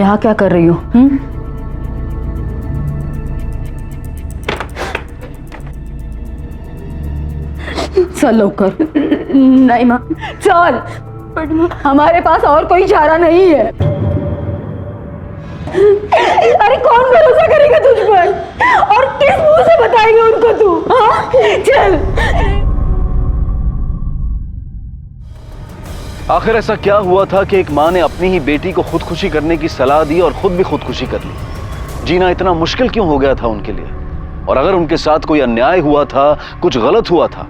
यहाँ क्या कर रही हो? चल लौकर। नहीं माँ, चल, हमारे पास और कोई चारा नहीं है। अरे कौन भरोसा करेगा तुझ पर, और किस मुंह से बताएगी उनको तू? हाँ? चल। आखिर ऐसा क्या हुआ था कि एक माँ ने अपनी ही बेटी को खुदकुशी करने की सलाह दी और खुद भी खुदकुशी कर ली? जीना इतना मुश्किल क्यों हो गया था उनके लिए? और अगर उनके साथ कोई अन्याय हुआ था, कुछ गलत हुआ था,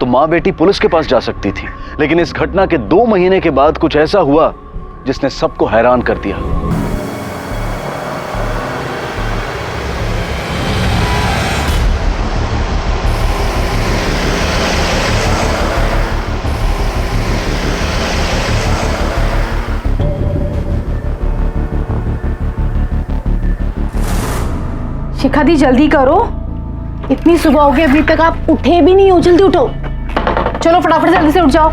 तो माँ बेटी पुलिस के पास जा सकती थी। लेकिन इस घटना के 2 महीने के बाद कुछ ऐसा हुआ जिसने सबको हैरान कर दिया। शिखा दी, जल्दी करो, इतनी सुबह हो गई, अभी तक आप उठे भी नहीं हो। जल्दी उठो, चलो फटाफट से जल्दी से उठ जाओ।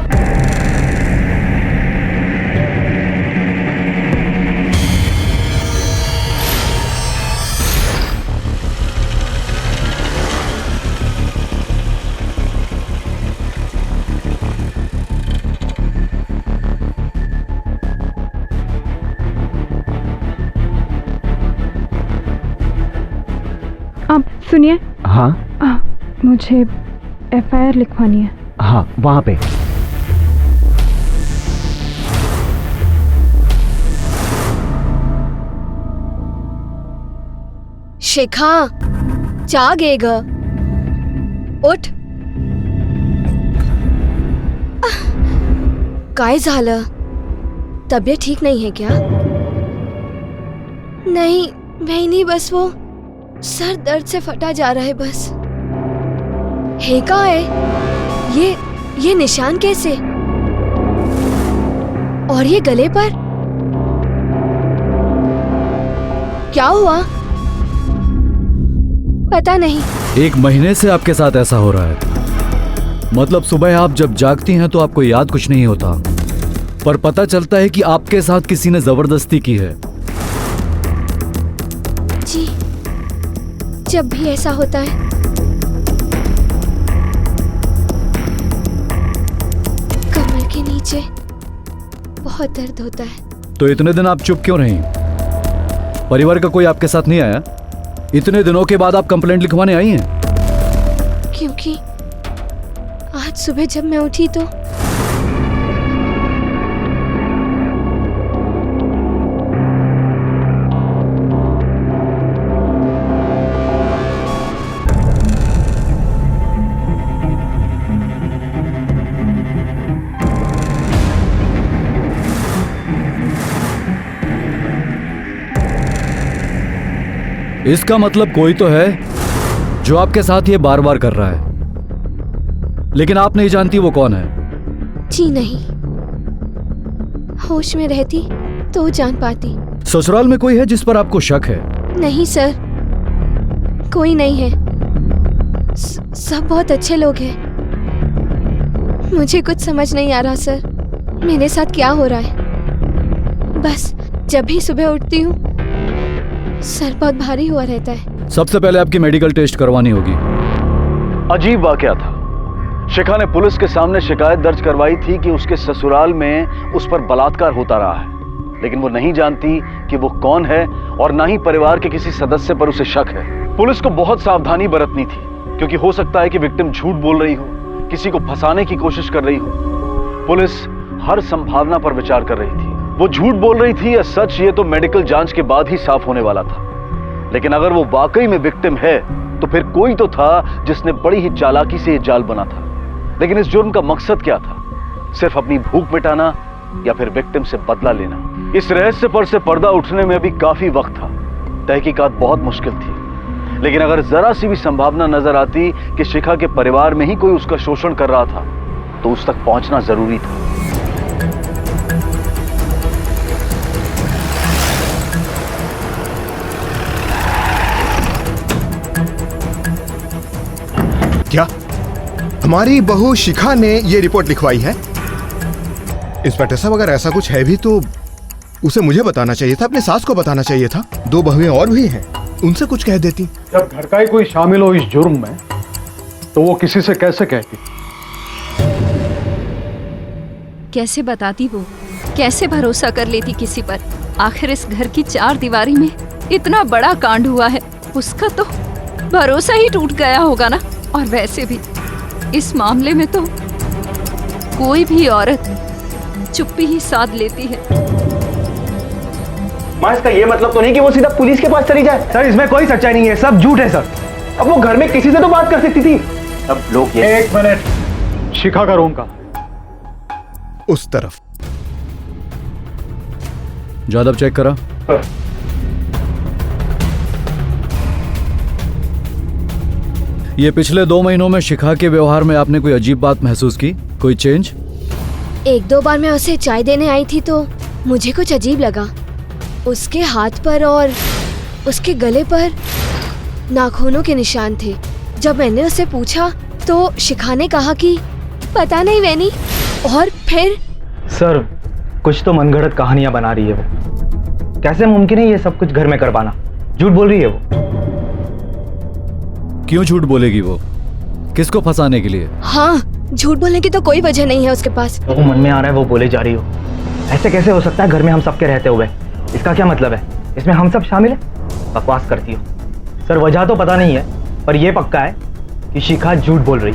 आप सुनिए। हाँ मुझे FIR लिखवानी है। हाँ, वहाँ पे। शिखा, जागे ग, उठ। काय झालं? तबीयत ठीक नहीं है क्या? नहीं बहनी, बस वो सर दर्द से फटा जा रहा है बस। है का है ये निशान कैसे? और ये गले पर क्या हुआ? पता नहीं। 1 महीने से आपके साथ ऐसा हो रहा है। मतलब सुबह आप जब जागती हैं तो आपको याद कुछ नहीं होता, पर पता चलता है कि आपके साथ किसी ने जबरदस्ती की है। जी, जब भी ऐसा होता है कमर के नीचे बहुत दर्द होता है। तो इतने दिन आप चुप क्यों रही? परिवार का कोई आपके साथ नहीं आया? इतने दिनों के बाद आप कंप्लेंट लिखवाने आई हैं? क्योंकि आज सुबह जब मैं उठी तो इसका मतलब कोई तो है जो आपके साथ ये बार बार कर रहा है, लेकिन आप नहीं जानती वो कौन है। जी नहीं, होश में रहती तो जान पाती। ससुराल में कोई है जिस पर आपको शक है? नहीं सर, कोई नहीं है। सब बहुत अच्छे लोग हैं। मुझे कुछ समझ नहीं आ रहा सर, मेरे साथ क्या हो रहा है। बस जब भी सुबह उठती हूँ सर बहुत भारी हुआ रहता है। सबसे पहले आपकी मेडिकल टेस्ट करवानी होगी। अजीब वाकया था। शिखा ने पुलिस के सामने शिकायत दर्ज करवाई थी कि उसके ससुराल में उस पर बलात्कार होता रहा है, लेकिन वो नहीं जानती कि वो कौन है और ना ही परिवार के किसी सदस्य पर उसे शक है। पुलिस को बहुत सावधानी बरतनी थी, क्योंकि हो सकता है कि विक्टिम झूठ बोल रही हो, किसी को फंसाने की कोशिश कर रही हो। पुलिस हर संभावना पर विचार कर रही थी। वो झूठ बोल रही थी या सच, ये तो मेडिकल जांच के बाद ही साफ होने वाला था। लेकिन अगर वो वाकई में विक्टिम है तो फिर कोई तो था जिसने बड़ी ही चालाकी से ये जाल बना था। लेकिन इस जुर्म का मकसद क्या था? सिर्फ अपनी भूख मिटाना या फिर विक्टिम से बदला लेना? इस रहस्य पर से पर्दा उठने में अभी काफी वक्त था। तहकीकात बहुत मुश्किल थी, लेकिन अगर जरा सी भी संभावना नजर आती कि शिखा के परिवार में ही कोई उसका शोषण कर रहा था तो उस तक पहुंचना जरूरी था। क्या हमारी बहू शिखा ने ये रिपोर्ट लिखवाई है? इंस्पेक्टर साहब, अगर ऐसा कुछ है भी तो उसे मुझे बताना चाहिए था, अपने सास को बताना चाहिए था। 2 बहुएं और भी हैं, उनसे कुछ कह देती। जब घर का ही कोई शामिल हो इस जुर्म में तो वो किसी से कैसे कहती? कैसे बताती वो, कैसे भरोसा कर लेती किसी पर? आखिर इस घर की 4 दीवारी में इतना बड़ा कांड हुआ है, उसका तो भरोसा ही टूट गया होगा ना। और वैसे भी इस मामले में तो कोई भी औरत चुप्पी ही साध लेती है। माँ, इसका ये मतलब तो नहीं कि वो सीधा पुलिस के पास चली जाए? सर, इसमें कोई सच्चाई नहीं है, सब झूठ है सर। अब वो घर में किसी से तो बात कर सकती थी। अब लोग ये... 1 मिनट, शिखा का रूम का उस तरफ। जादव चेक करा। ये पिछले 2 महीनों में शिखा के व्यवहार में आपने कोई अजीब बात महसूस की? कोई चेंज? 1-2 बार मैं उसे चाय देने आई थी तो मुझे कुछ अजीब लगा। उसके हाथ पर और उसके गले पर नाखूनों के निशान थे। जब मैंने उससे पूछा तो शिखा ने कहा कि पता नहीं वैनी, और फिर... सर, कुछ तो मनगढ़ंत कहानियां बना रही है वो। कैसे मुमकिन है ये सब कुछ घर में करवाना? झूठ बोल रही है वो। क्यों झूठ बोलेगी वो? किसको फंसाने के लिए? हाँ, झूठ बोलने की तो कोई वजह नहीं है उसके पास। वो मन में आ रहा है वो बोले जा रही हो। ऐसे कैसे हो सकता है घर में हम सबके रहते हुए? इसका क्या मतलब है? इसमें हम सब शामिल हैं? बकवास करती हो। सर, वजह तो पता नहीं है, पर यह पक्का है कि शिखा झूठ बोल रही।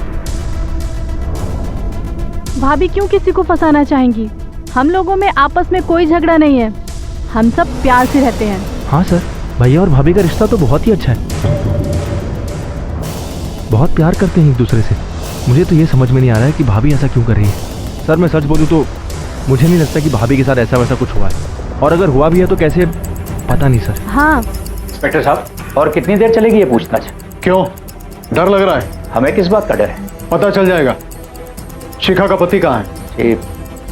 भाभी क्यों किसी को फंसाना चाहेंगी? हम लोगों में आपस में कोई झगड़ा नहीं है, हम सब प्यार से रहते हैं। हाँ सर, भैया और भाभी का रिश्ता तो बहुत ही अच्छा है। बहुत प्यार करते हैं एक दूसरे से। मुझे तो ये समझ में नहीं आ रहा है कि भाभी ऐसा क्यों कर रही है। सर, मैं सच बोलूँ तो मुझे नहीं लगता कि भाभी के साथ ऐसा वैसा कुछ हुआ है, और अगर हुआ भी है तो कैसे, पता नहीं सर। हाँ इंस्पेक्टर साहब, और कितनी देर चलेगी ये पूछताछ? क्यों, डर लग रहा है? हमें किस बात का डर है? पता चल जाएगा। शिखा का पति कहाँ है? जी,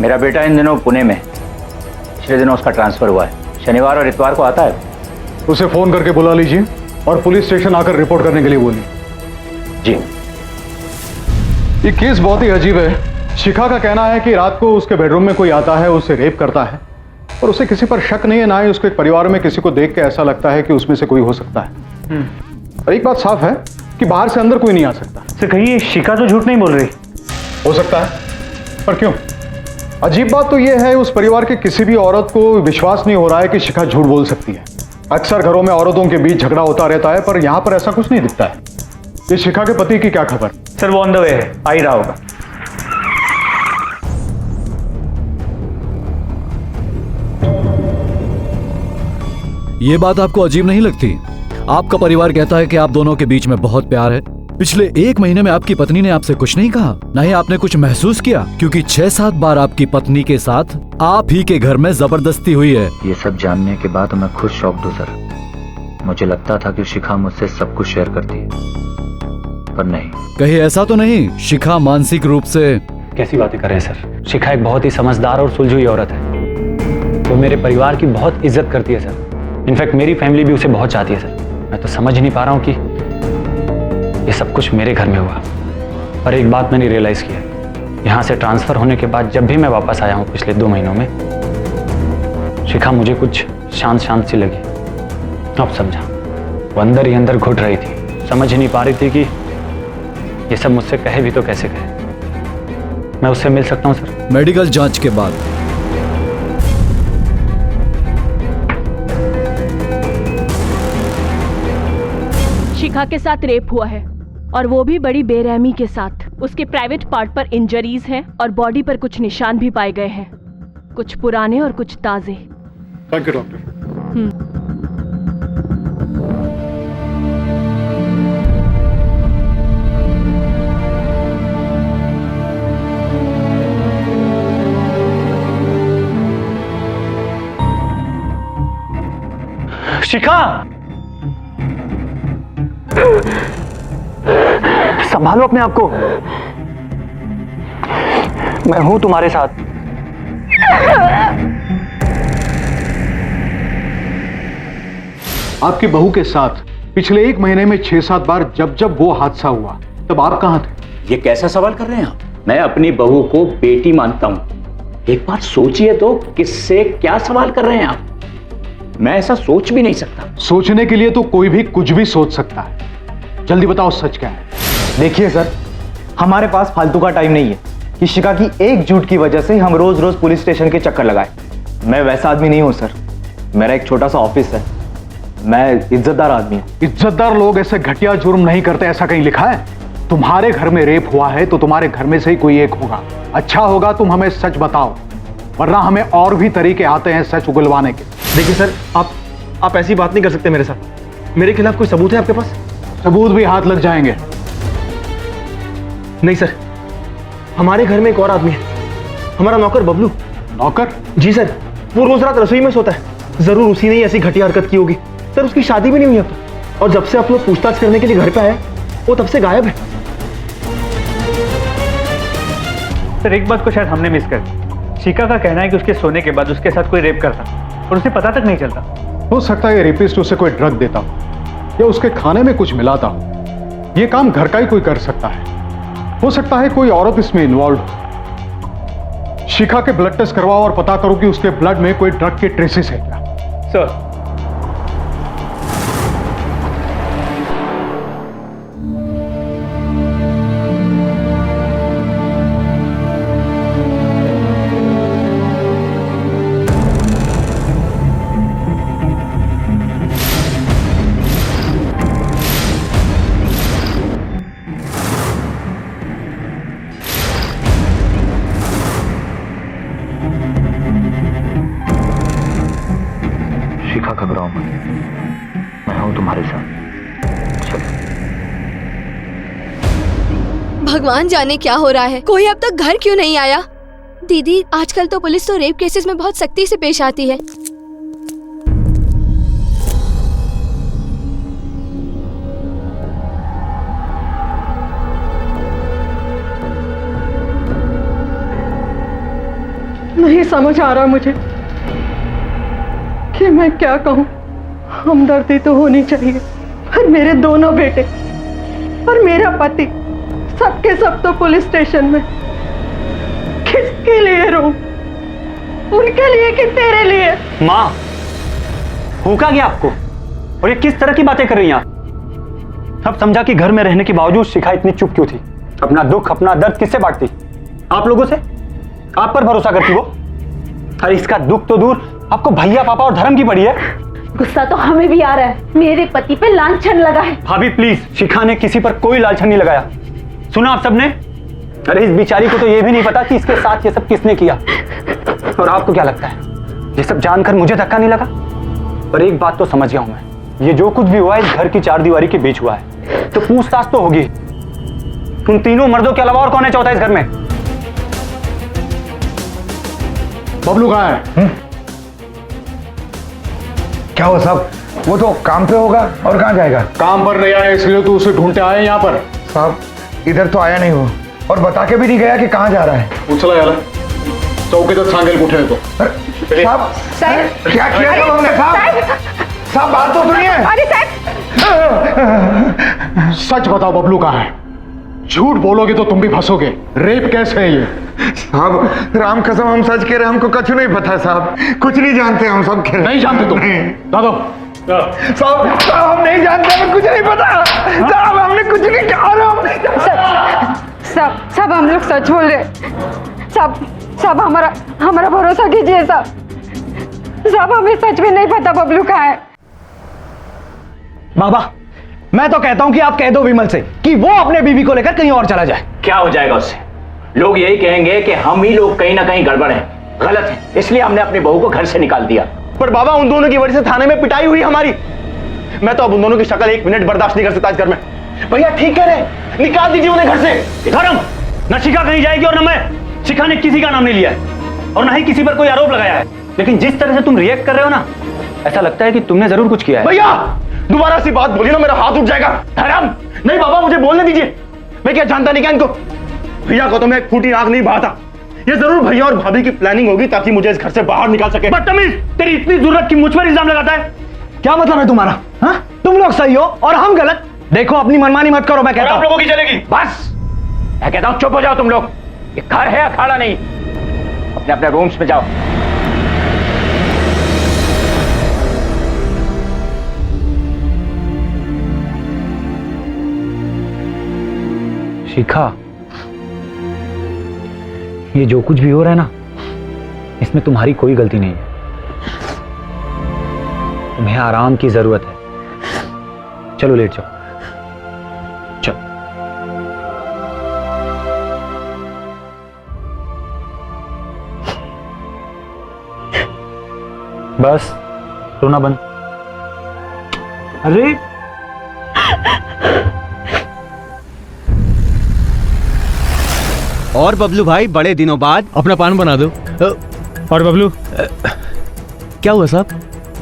मेरा बेटा इन दिनों पुणे में। पिछले दिनों उसका ट्रांसफर हुआ है। शनिवार और इतवार को आता है। उसे फोन करके बुला लीजिए और पुलिस स्टेशन आकर रिपोर्ट करने के लिए बोलिए। जी। ये केस बहुत ही अजीब है। शिखा का कहना है कि रात को उसके बेडरूम में कोई आता है, उसे रेप करता है, और उसे किसी पर शक नहीं है, ना ही उसके परिवार में किसी को देख के ऐसा लगता है कि उसमें से कोई हो सकता है। और एक बात साफ है कि बाहर से अंदर कोई नहीं आ सकता। सर, कहीं शिखा तो झूठ नहीं बोल रही? हो सकता है, पर क्यों? अजीब बात तो यह है, उस परिवार के किसी भी औरत को विश्वास नहीं हो रहा है कि शिखा झूठ बोल सकती है। अक्सर घरों में औरतों के बीच झगड़ा होता रहता है, पर यहां पर ऐसा कुछ नहीं दिखता है। ये शिखा के पति की क्या खबर? सर, वो ऑन द वे है, आ ही रहा होगा। ये बात आपको अजीब नहीं लगती? आपका परिवार कहता है कि आप दोनों के बीच में बहुत प्यार है। पिछले 1 महीने में आपकी पत्नी ने आपसे कुछ नहीं कहा, ना ही आपने कुछ महसूस किया, क्योंकि 6-7 बार आपकी पत्नी के साथ आप ही के घर में जबरदस्ती हुई है। ये सब जानने के बाद मैं खुद शॉक्ड हूँ सर। मुझे लगता था कि शिखा मुझसे सब कुछ शेयर करती है, पर नहीं। कहीं ऐसा तो नहीं शिखा मानसिक रूप से? कैसी बातें कर रहे हैं सर? शिखा एक बहुत ही समझदार और सुलझी औरत है। वो मेरे परिवार की बहुत इज्जत करती है सर। इनफैक्ट मेरी फैमिली भी उसे बहुत चाहती है सर। मैं तो समझ नहीं पा रहा हूँ कि ये सब कुछ मेरे घर में हुआ। पर एक बात मैंने रियलाइज़ किया, यहाँ से ट्रांसफ़र होने के बाद जब भी मैं वापस आया हूँ पिछले 2 महीनों में, शिखा मुझे कुछ शांत शांत सी लगी। अब समझा, वो अंदर ही अंदर घुट रही थी, समझ ही नहीं पा रही थी कि ये सब मुझसे कहे भी तो कैसे कहे। मैं उससे मिल सकता हूँ सर? मेडिकल जांच के बाद। शिखा के साथ रेप हुआ है, और वो भी बड़ी बेरहमी के साथ। उसके प्राइवेट पार्ट पर इंजरीज हैं और बॉडी पर कुछ निशान भी पाए गए हैं, कुछ पुराने और कुछ ताजे। Thank you doctor. शिखा, संभालो अपने आप को। मैं हूं तुम्हारे साथ। आपकी बहू के साथ पिछले 1 महीने में 6-7 बार जब वो हादसा हुआ, तब आप कहां थे? ये कैसा सवाल कर रहे हैं आप? मैं अपनी बहू को बेटी मानता हूं। एक बार सोचिए तो, किससे क्या सवाल कर रहे हैं आप? मैं ऐसा सोच भी नहीं सकता। सोचने के लिए तो कोई भी कुछ भी सोच सकता है। जल्दी बताओ सच क्या है। देखिए सर, हमारे पास फालतू का टाइम नहीं है कि शिखा की एक झूठ की वजह से हम रोज रोज पुलिस स्टेशन के चक्कर लगाए। मैं वैसा आदमी नहीं हूं सर, मेरा एक छोटा सा ऑफिस है, मैं इज्जतदार आदमी हूं। इज्जतदार लोग ऐसे घटिया जुर्म नहीं करते, ऐसा कहीं लिखा है? तुम्हारे घर में रेप हुआ है तो तुम्हारे घर में से ही कोई एक होगा। अच्छा होगा तुम हमें सच बताओ, वरना हमें और भी तरीके आते हैं सच उगलवाने के। देखिए सर, आप ऐसी बात नहीं कर सकते मेरे साथ। मेरे खिलाफ कोई सबूत है आपके पास? सबूत भी हाथ लग जाएंगे। नहीं सर, हमारे घर में एक और आदमी है, हमारा नौकर बबलू। नौकर? जी सर, वो रोज रात रसोई में सोता है। जरूर उसी ने ऐसी घटिया हरकत की होगी। सर उसकी शादी भी नहीं हुई अब तक, और जब से आप लोग पूछताछ करने के लिए घर पे आए वो तब से गायब है। सर एक बात को शायद हमने मिस कर दी। शिखा का कहना है कि उसके सोने के बाद उसके साथ कोई रेप करता और उसे पता तक नहीं चलता। हो सकता है ये रेपिस्ट उसे कोई ड्रग देता हो या उसके खाने में कुछ मिलाता हो। ये काम घर का ही कोई कर सकता है। हो सकता है कोई औरत इसमें इन्वॉल्व हो। शिखा के ब्लड टेस्ट करवाओ और पता करो कि उसके ब्लड में कोई ड्रग के ट्रेसेस है क्या। सर शिखा घबराओ मत, मैं हूं तुम्हारे साथ। चलो। भगवान जाने क्या हो रहा है, कोई अब तक घर क्यों नहीं आया? दीदी, आजकल तो पुलिस तो रेप केसेस में बहुत सख्ती से पेश आती है। नहीं समझ आ रहा मुझे कि मैं क्या कहूँ। हमदर्दी तो होनी चाहिए, पर मेरे दोनों बेटे और मेरा पति सबके सब तो पुलिस स्टेशन में। किसके लिए रो? उनके लिए कि तेरे लिए? माँ, भूखा गया आपको? और ये किस तरह की बातें कर रही हैं आप? अब समझा कि घर में रहने के बावजूद शिखा इतनी चुप क्यों थी? अपना दुख, अपना दर्द किससे बांटती? आप लोगों से? आप पर भरोसा करती वो? अरे इसका दुख तो दूर, आपको भैया, पापा और धर्म की पड़ी है। गुस्सा तो हमें भी आ रहा है, मेरे पति पे लांछन लगा है। भाभी प्लीज, शिखा ने किसी पर कोई लांछन नहीं लगाया। सुना आप सबने? अरे इस बेचारी को तो ये भी नहीं पता कि इसके साथ ये सब किसने किया। और आपको क्या लगता है, ये सब जानकर मुझे धक्का नहीं लगा? पर एक बात तो समझ गया हूं मैं, ये जो कुछ भी हुआ है इस घर की चार दीवारी के बीच हुआ है, तो पूछताछ तो होगी। उन तीनों मर्दों के अलावा और कौन है चौथा इस घर में? बबलू कहाँ है? क्या हुआ साहब? वो तो काम पे होगा, और कहाँ जाएगा? काम पर नहीं आया इसलिए तो उसे ढूंढते आए यहाँ पर। साहब इधर तो आया नहीं वो, और बता के भी नहीं गया कि कहाँ जा रहा है। उछला यार, चौके तक सांगेल उठे तो। साहब क्या किया तुमने? साहब साहब बात तो सुनिए। अरे साहब, सच बताओ बबलू कहाँ है? झूठ बोलोगे तो तुम भी फंसोगे। रेप कैसे है ये? साहब राम कसम हम सच कह रहे, हमको कुछ नहीं पता साहब, कुछ नहीं जानते हम सब। नहीं जानते तुम? दादा साहब हम नहीं जानते, हमें कुछ नहीं पता साहब, हमने कुछ नहीं कहा। सब हम लोग सच बोल रहे। सब हमारा भरोसा कीजिए सब हमें सच में नहीं पता बबलू कहाँ है। बाबा, मैं तो कहता हूं कि आप कह दो विमल से कि वो अपने बीवी को लेकर कहीं और चला जाए। क्या हो जाएगा उससे? लोग यही कहेंगे कि हम ही लोग कहीं ना कहीं गड़बड़ हैं, गलत हैं, इसलिए हमने अपनी बहू को घर से निकाल दिया। पर बाबा, उन दोनों की वजह से थाने में पिटाई हुई हमारी। मैं तो अब उन दोनों की शक्ल एक मिनट बर्दाश्त नहीं कर सकता इस घर में। भैया ठीक कह रहे, निकाल दीजिए उन्हें घर से। धर्म, न शिखा कहीं जाएगी और न मैं। शिखा ने किसी का नाम नहीं लिया है और न ही किसी पर कोई आरोप लगाया है, लेकिन जिस तरह से तुम रिएक्ट कर रहे हो ना, ऐसा लगता है कि तुमने जरूर कुछ किया है। भैया दोबारा सी बात बोली ना, मेरा हाथ उठ जाएगा। धर्म नहीं बाबा, मुझे बोलने दीजिए। मैं क्या जानता नहीं क्या इनको? भैया को तो मैं एक फूटी आंख नहीं बहाता। ये जरूर भैया और भाभी की प्लानिंग होगी ताकि मुझे इस घर से बाहर निकाल सके। बदतमीज, तेरी इतनी जरूरत की मुझ पर इल्जाम लगाता है? क्या मतलब है तुम्हारा? हाँ, तुम लोग सही हो और हम गलत। देखो अपनी मनमानी मत करो, मैं कहता हूं। आप लोगों की चलेगी। बस मैं कहता हूं चुप हो जाओ तुम लोग। ये घर है, अखाड़ा नहीं। अपने अपने रूम्स में जाओ। शिखा, ये जो कुछ भी हो रहा है ना, इसमें तुम्हारी कोई गलती नहीं है। तुम्हें आराम की जरूरत है। चलो लेट जाओ। चलो। बस रोना बंद। अरे और बबलू भाई, बड़े दिनों बाद अपना पान बना दो। और बबलू, क्या हुआ साहब?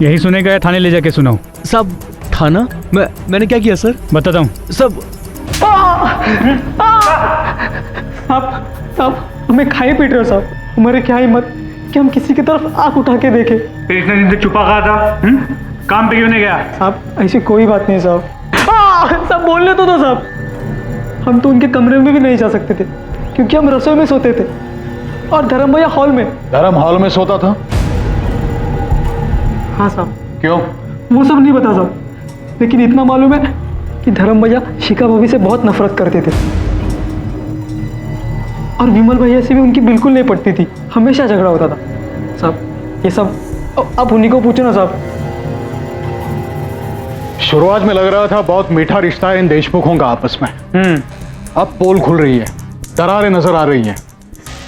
यही सुने गए, थाने ले जाके सुनाओ। साहब थाना? मैंने क्या किया सर? बताता हूँ सब। साहब हमें खाए पीट रहे हो साहब। हमारे क्या हिम्मत कि हम किसी की तरफ आंख उठा के देखें। फिर इतने दिन तक छुपा कहा था? काम पे क्यों नहीं गया? साहब ऐसी कोई बात नहीं साहब। सब बोलने तो दो साहब। हम तो उनके कमरे में भी नहीं जा सकते थे क्योंकि हम रसोई में सोते थे और धर्म भैया हॉल में। धर्म हॉल में सोता था? हाँ साहब। क्यों? वो सब नहीं बता साहब, लेकिन इतना मालूम है कि धर्म भैया शिखा भाभी से बहुत नफरत करते थे और विमल भैया से भी उनकी बिल्कुल नहीं पटती थी। हमेशा झगड़ा होता था साहब। ये सब आप उन्हीं को पूछो ना साहब। शुरुआत में लग रहा था बहुत मीठा रिश्ता है इन देशमुखों का आपस में। अब पोल खुल रही है, दरारें नजर आ रही हैं।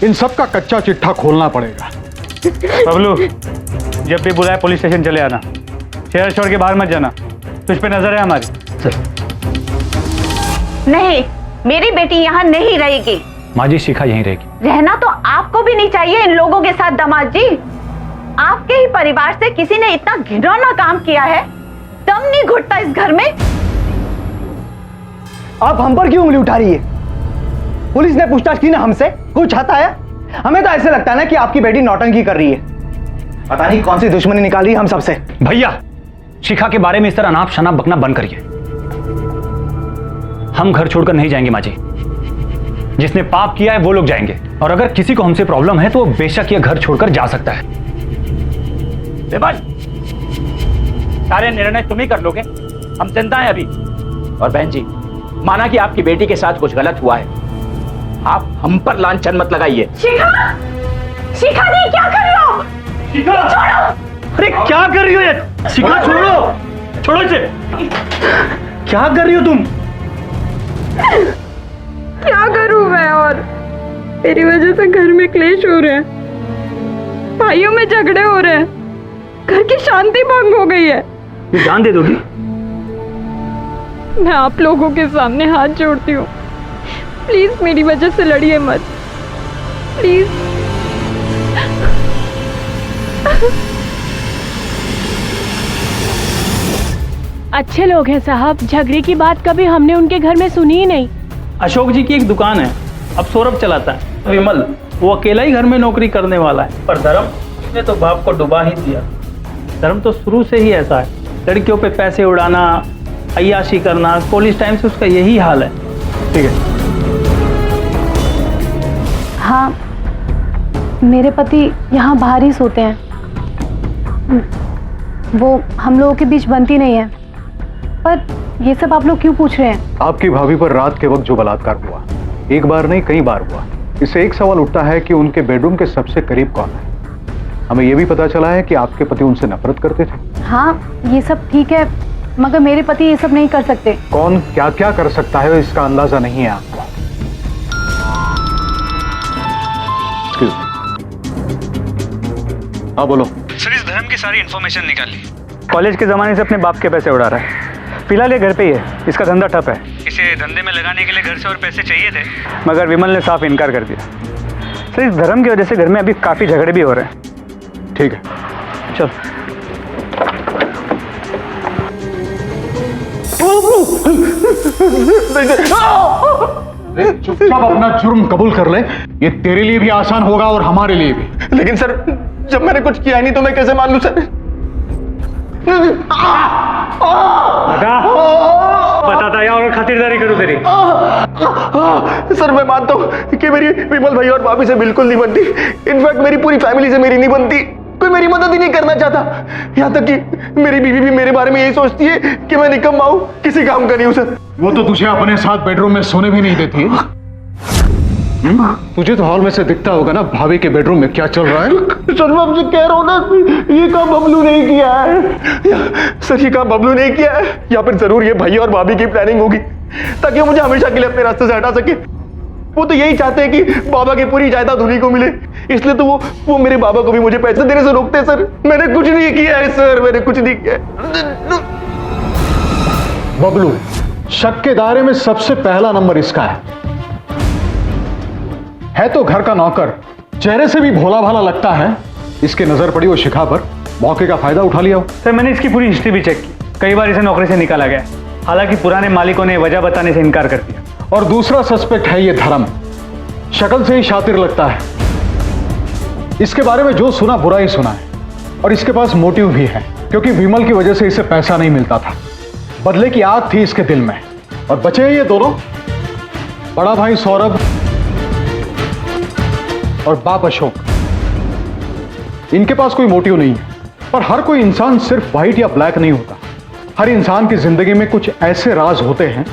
इन सब का कच्चा चिट्ठा खोलना पड़ेगा। बबलू, जब भी बुलाए पुलिस स्टेशन चले आना। शहर छोड़ के बाहर मत जाना, तुझ पे नजर है हमारी। नहीं, मेरी बेटी यहाँ नहीं रहेगी। माँ जी, शिखा यहीं रहेगी। रहना तो आपको भी नहीं चाहिए इन लोगों के साथ दामाद जी। आपके ही परिवार से किसी ने इतना घिनौना काम किया है, दम नहीं घुटता इस घर में। आप हम पर क्यों उंगली उठा रही है? पुलिस ने पूछताछ की ना हमसे, कुछ हाथ आया? हमें तो ऐसे लगता है ना कि आपकी बेटी नौटंकी कर रही है। पता नहीं कौन सी दुश्मनी निकाल रही है हम सबसे। भैया, शिखा के बारे में इस तरह अनाप शनाप बकना बंद करिए। हम घर छोड़कर नहीं जाएंगे माँ जी। जिसने पाप किया है वो लोग जाएंगे, और अगर किसी को हमसे प्रॉब्लम है तो वो बेशक ये घर छोड़कर जा सकता है। विमल, सारे निर्णय तुम ही कर लोगे, हम जनता है अभी। और बहन जी, माना कि आपकी बेटी के साथ कुछ गलत हुआ है, आप हम पर लांछन मत लगाइए। शिखा, शिखा नहीं, क्या कर रहे हो? शिखा, छोड़ो। अरे क्या कर रही हो ये? शिखा छोड़ो, छोड़ो इसे। क्या कर रही हो तुम? क्या करूं मैं? और मेरी वजह से घर में क्लेश हो रहे हैं, भाइयों में झगड़े हो रहे हैं, घर की शांति भंग हो गई है। ये जान दे दोगी? मैं आप लोगों के सामने हाथ जोड़ती हूँ, प्लीज मेरी वजह से लड़िए मत, प्लीज। अच्छे लोग हैं साहब, झगड़े की बात कभी हमने उनके घर में सुनी ही नहीं। अशोक जी की एक दुकान है, अब सौरभ चलाता है। विमल, वो अकेला ही घर में नौकरी करने वाला है, पर धर्म, उसने तो बाप को डुबा ही दिया। धर्म तो शुरू से ही ऐसा है, लड़कियों पे पैसे उड़ाना, अय्याशी करना, कॉलेज टाइम से उसका यही हाल है। ठीक है। हाँ, मेरे पति यहाँ बाहर ही सोते हैं, वो हम लोगों के बीच बनती नहीं है। पर ये सब आप लोग क्यों पूछ रहे हैं? आपकी भाभी पर रात के वक्त जो बलात्कार हुआ, एक बार नहीं कई बार हुआ, इससे एक सवाल उठता है कि उनके बेडरूम के सबसे करीब कौन है। हमें यह भी पता चला है कि आपके पति उनसे नफरत करते थे। हाँ, ये सब ठीक है, मगर मेरे पति ये सब नहीं कर सकते। कौन क्या क्या कर सकता है इसका अंदाजा नहीं है आपको। हाँ बोलो। सर, इस धर्म की सारी इन्फॉर्मेशन निकाल ली। कॉलेज के जमाने से अपने बाप के पैसे उड़ा रहा है, फिलहाल ये घर पे ही है, इसका धंधा ठप है। इसे धंधे में लगाने के लिए घर से और पैसे चाहिए थे, मगर विमल ने साफ इनकार कर दिया। सर, इस धर्म की वजह से घर में अभी काफी झगड़े भी हो रहे हैं। ठीक है, चल। चुपचाप अपना जुर्म कबूल कर ले, ये तेरे लिए भी आसान होगा और हमारे लिए भी। लेकिन सर, जब मैंने कुछ किया नहीं तो मैं कैसे मान लूं सर? बताता या और खातिरदारी करूं तेरी। सर मैं मानता हूँ कि मेरी विमल भाई और भाभी से बिल्कुल नहीं बनती। इनफैक्ट मेरी पूरी फैमिली से मेरी नहीं बनती। कोई मेरी मदद ही नहीं करना चाहता। यहाँ तक कि मेरी बीवी भी मेरे बारे में यही सोचती है कि मैं निकम्मा हूँ, किसी काम का नहीं हूँ सर। वो तो तुझे अपने साथ बेडरूम में सोने भी नहीं देती। तुझे तो हॉल में से दिखता होगा ना भाभी के बेडरूम में क्या चल रहा है। सर मैं आपसे कह रहा हूँ ना, ये काम बबलू नहीं किया है। सर ये काम बबलू नहीं किया है, या फिर जरूर ये भैया और भाभी की प्लानिंग होगी ताकि वो मुझे हमेशा के लिए अपने रास्ते से हटा सके। वो तो यही चाहते हैं कि बाबा की पूरी जायदाद उन्हीं को मिले, इसलिए तो वो मेरे बाबा को भी मुझे पैसे देने से रोकते हैं। सर मैंने कुछ नहीं किया है सर, मैंने कुछ नहीं किया है। बबलू, शक के दायरे में सबसे पहला नंबर इसका है तो घर का नौकर, चेहरे से भी भोला भाला लगता है। इसकी नजर पड़ी वो शिखा पर, मौके का फायदा उठा लिया। सर मैंने इसकी पूरी हिस्ट्री भी चेक की, कई बार इसे नौकरी से निकाला गया, हालांकि पुराने मालिकों ने वजह बताने से इनकार कर दिया। और दूसरा सस्पेक्ट है ये धर्म, शक्ल से ही शातिर लगता है। इसके बारे में जो सुना बुरा ही सुना है, और इसके पास मोटिव भी है, क्योंकि विमल की वजह से इसे पैसा नहीं मिलता था। बदले की आग थी इसके दिल में। और बचे ये दोनों, बड़ा भाई सौरभ और बाप अशोक। इनके पास कोई मोटिव नहीं है। पर हर कोई इंसान सिर्फ व्हाइट या ब्लैक नहीं होता। हर इंसान की जिंदगी में कुछ ऐसे राज होते हैं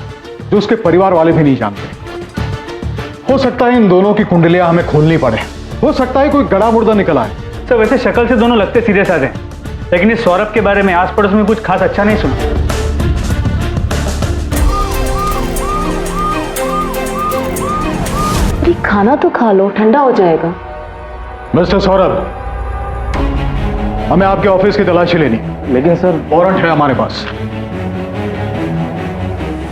जो उसके परिवार वाले भी नहीं जानते। हो सकता है इन दोनों की कुंडलियां हमें खोलनी पड़े। हो सकता है कोई गड़ा मुर्दा निकल आए। सर वैसे शक्ल से दोनों लगते सीधे साधे, लेकिन इस सौरभ के बारे में आस पड़ोस में कुछ खास अच्छा नहीं सुना। खाना तो खा लो, ठंडा हो जाएगा। मिस्टर सौरभ, हमें आपके ऑफिस की तलाशी लेनी। लेकिन सर वारंट है हमारे पास।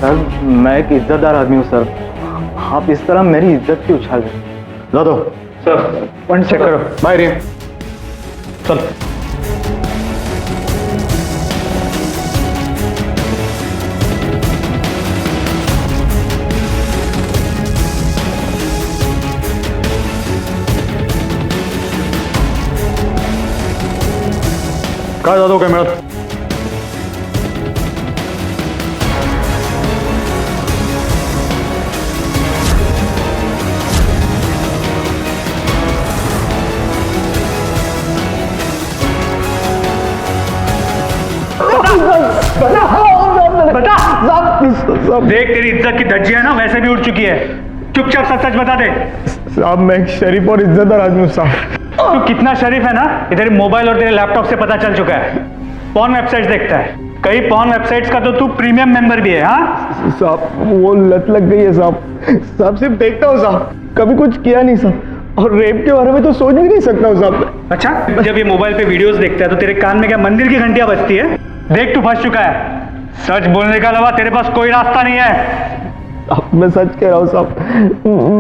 सर मैं एक इज्जतदार आदमी हूँ सर, आप इस तरह मेरी इज्जत की उछाल रहे। ला दो सर, वन चेक करो। बाहर ये चल। कहा जा दो कैमरा। बता देख, तेरी इज्जत की धज्जियां ना वैसे भी उड़ चुकी है। चुपचाप सच सच बता दे। साहब मैं एक शरीफ और इज्जतदार आदमी हूँ साहब। तू कितना शरीफ है ना, ये तेरे मोबाइल और तेरे लैपटॉप से पता चल चुका है। पॉर्न वेबसाइट्स देखता है, कई पॉर्न वेबसाइट्स का तो तू प्रीमियम मेंबर भी है। हाँ साहब वो लत लग गई है साहब। साहब सिर्फ देखता हूँ साहब, कभी कुछ किया नहीं साहब। और रेप के बारे में तो सोच भी नहीं सकता हूँ साहब। अच्छा, जब ये मोबाइल पे वीडियोस देखता है तो तेरे कान में क्या मंदिर की घंटियां बजती है? देख तू फंस चुका है। सच बोलने के अलावा तेरे पास कोई रास्ता नहीं है। अब मैं सच कह रहा हूँ साहब,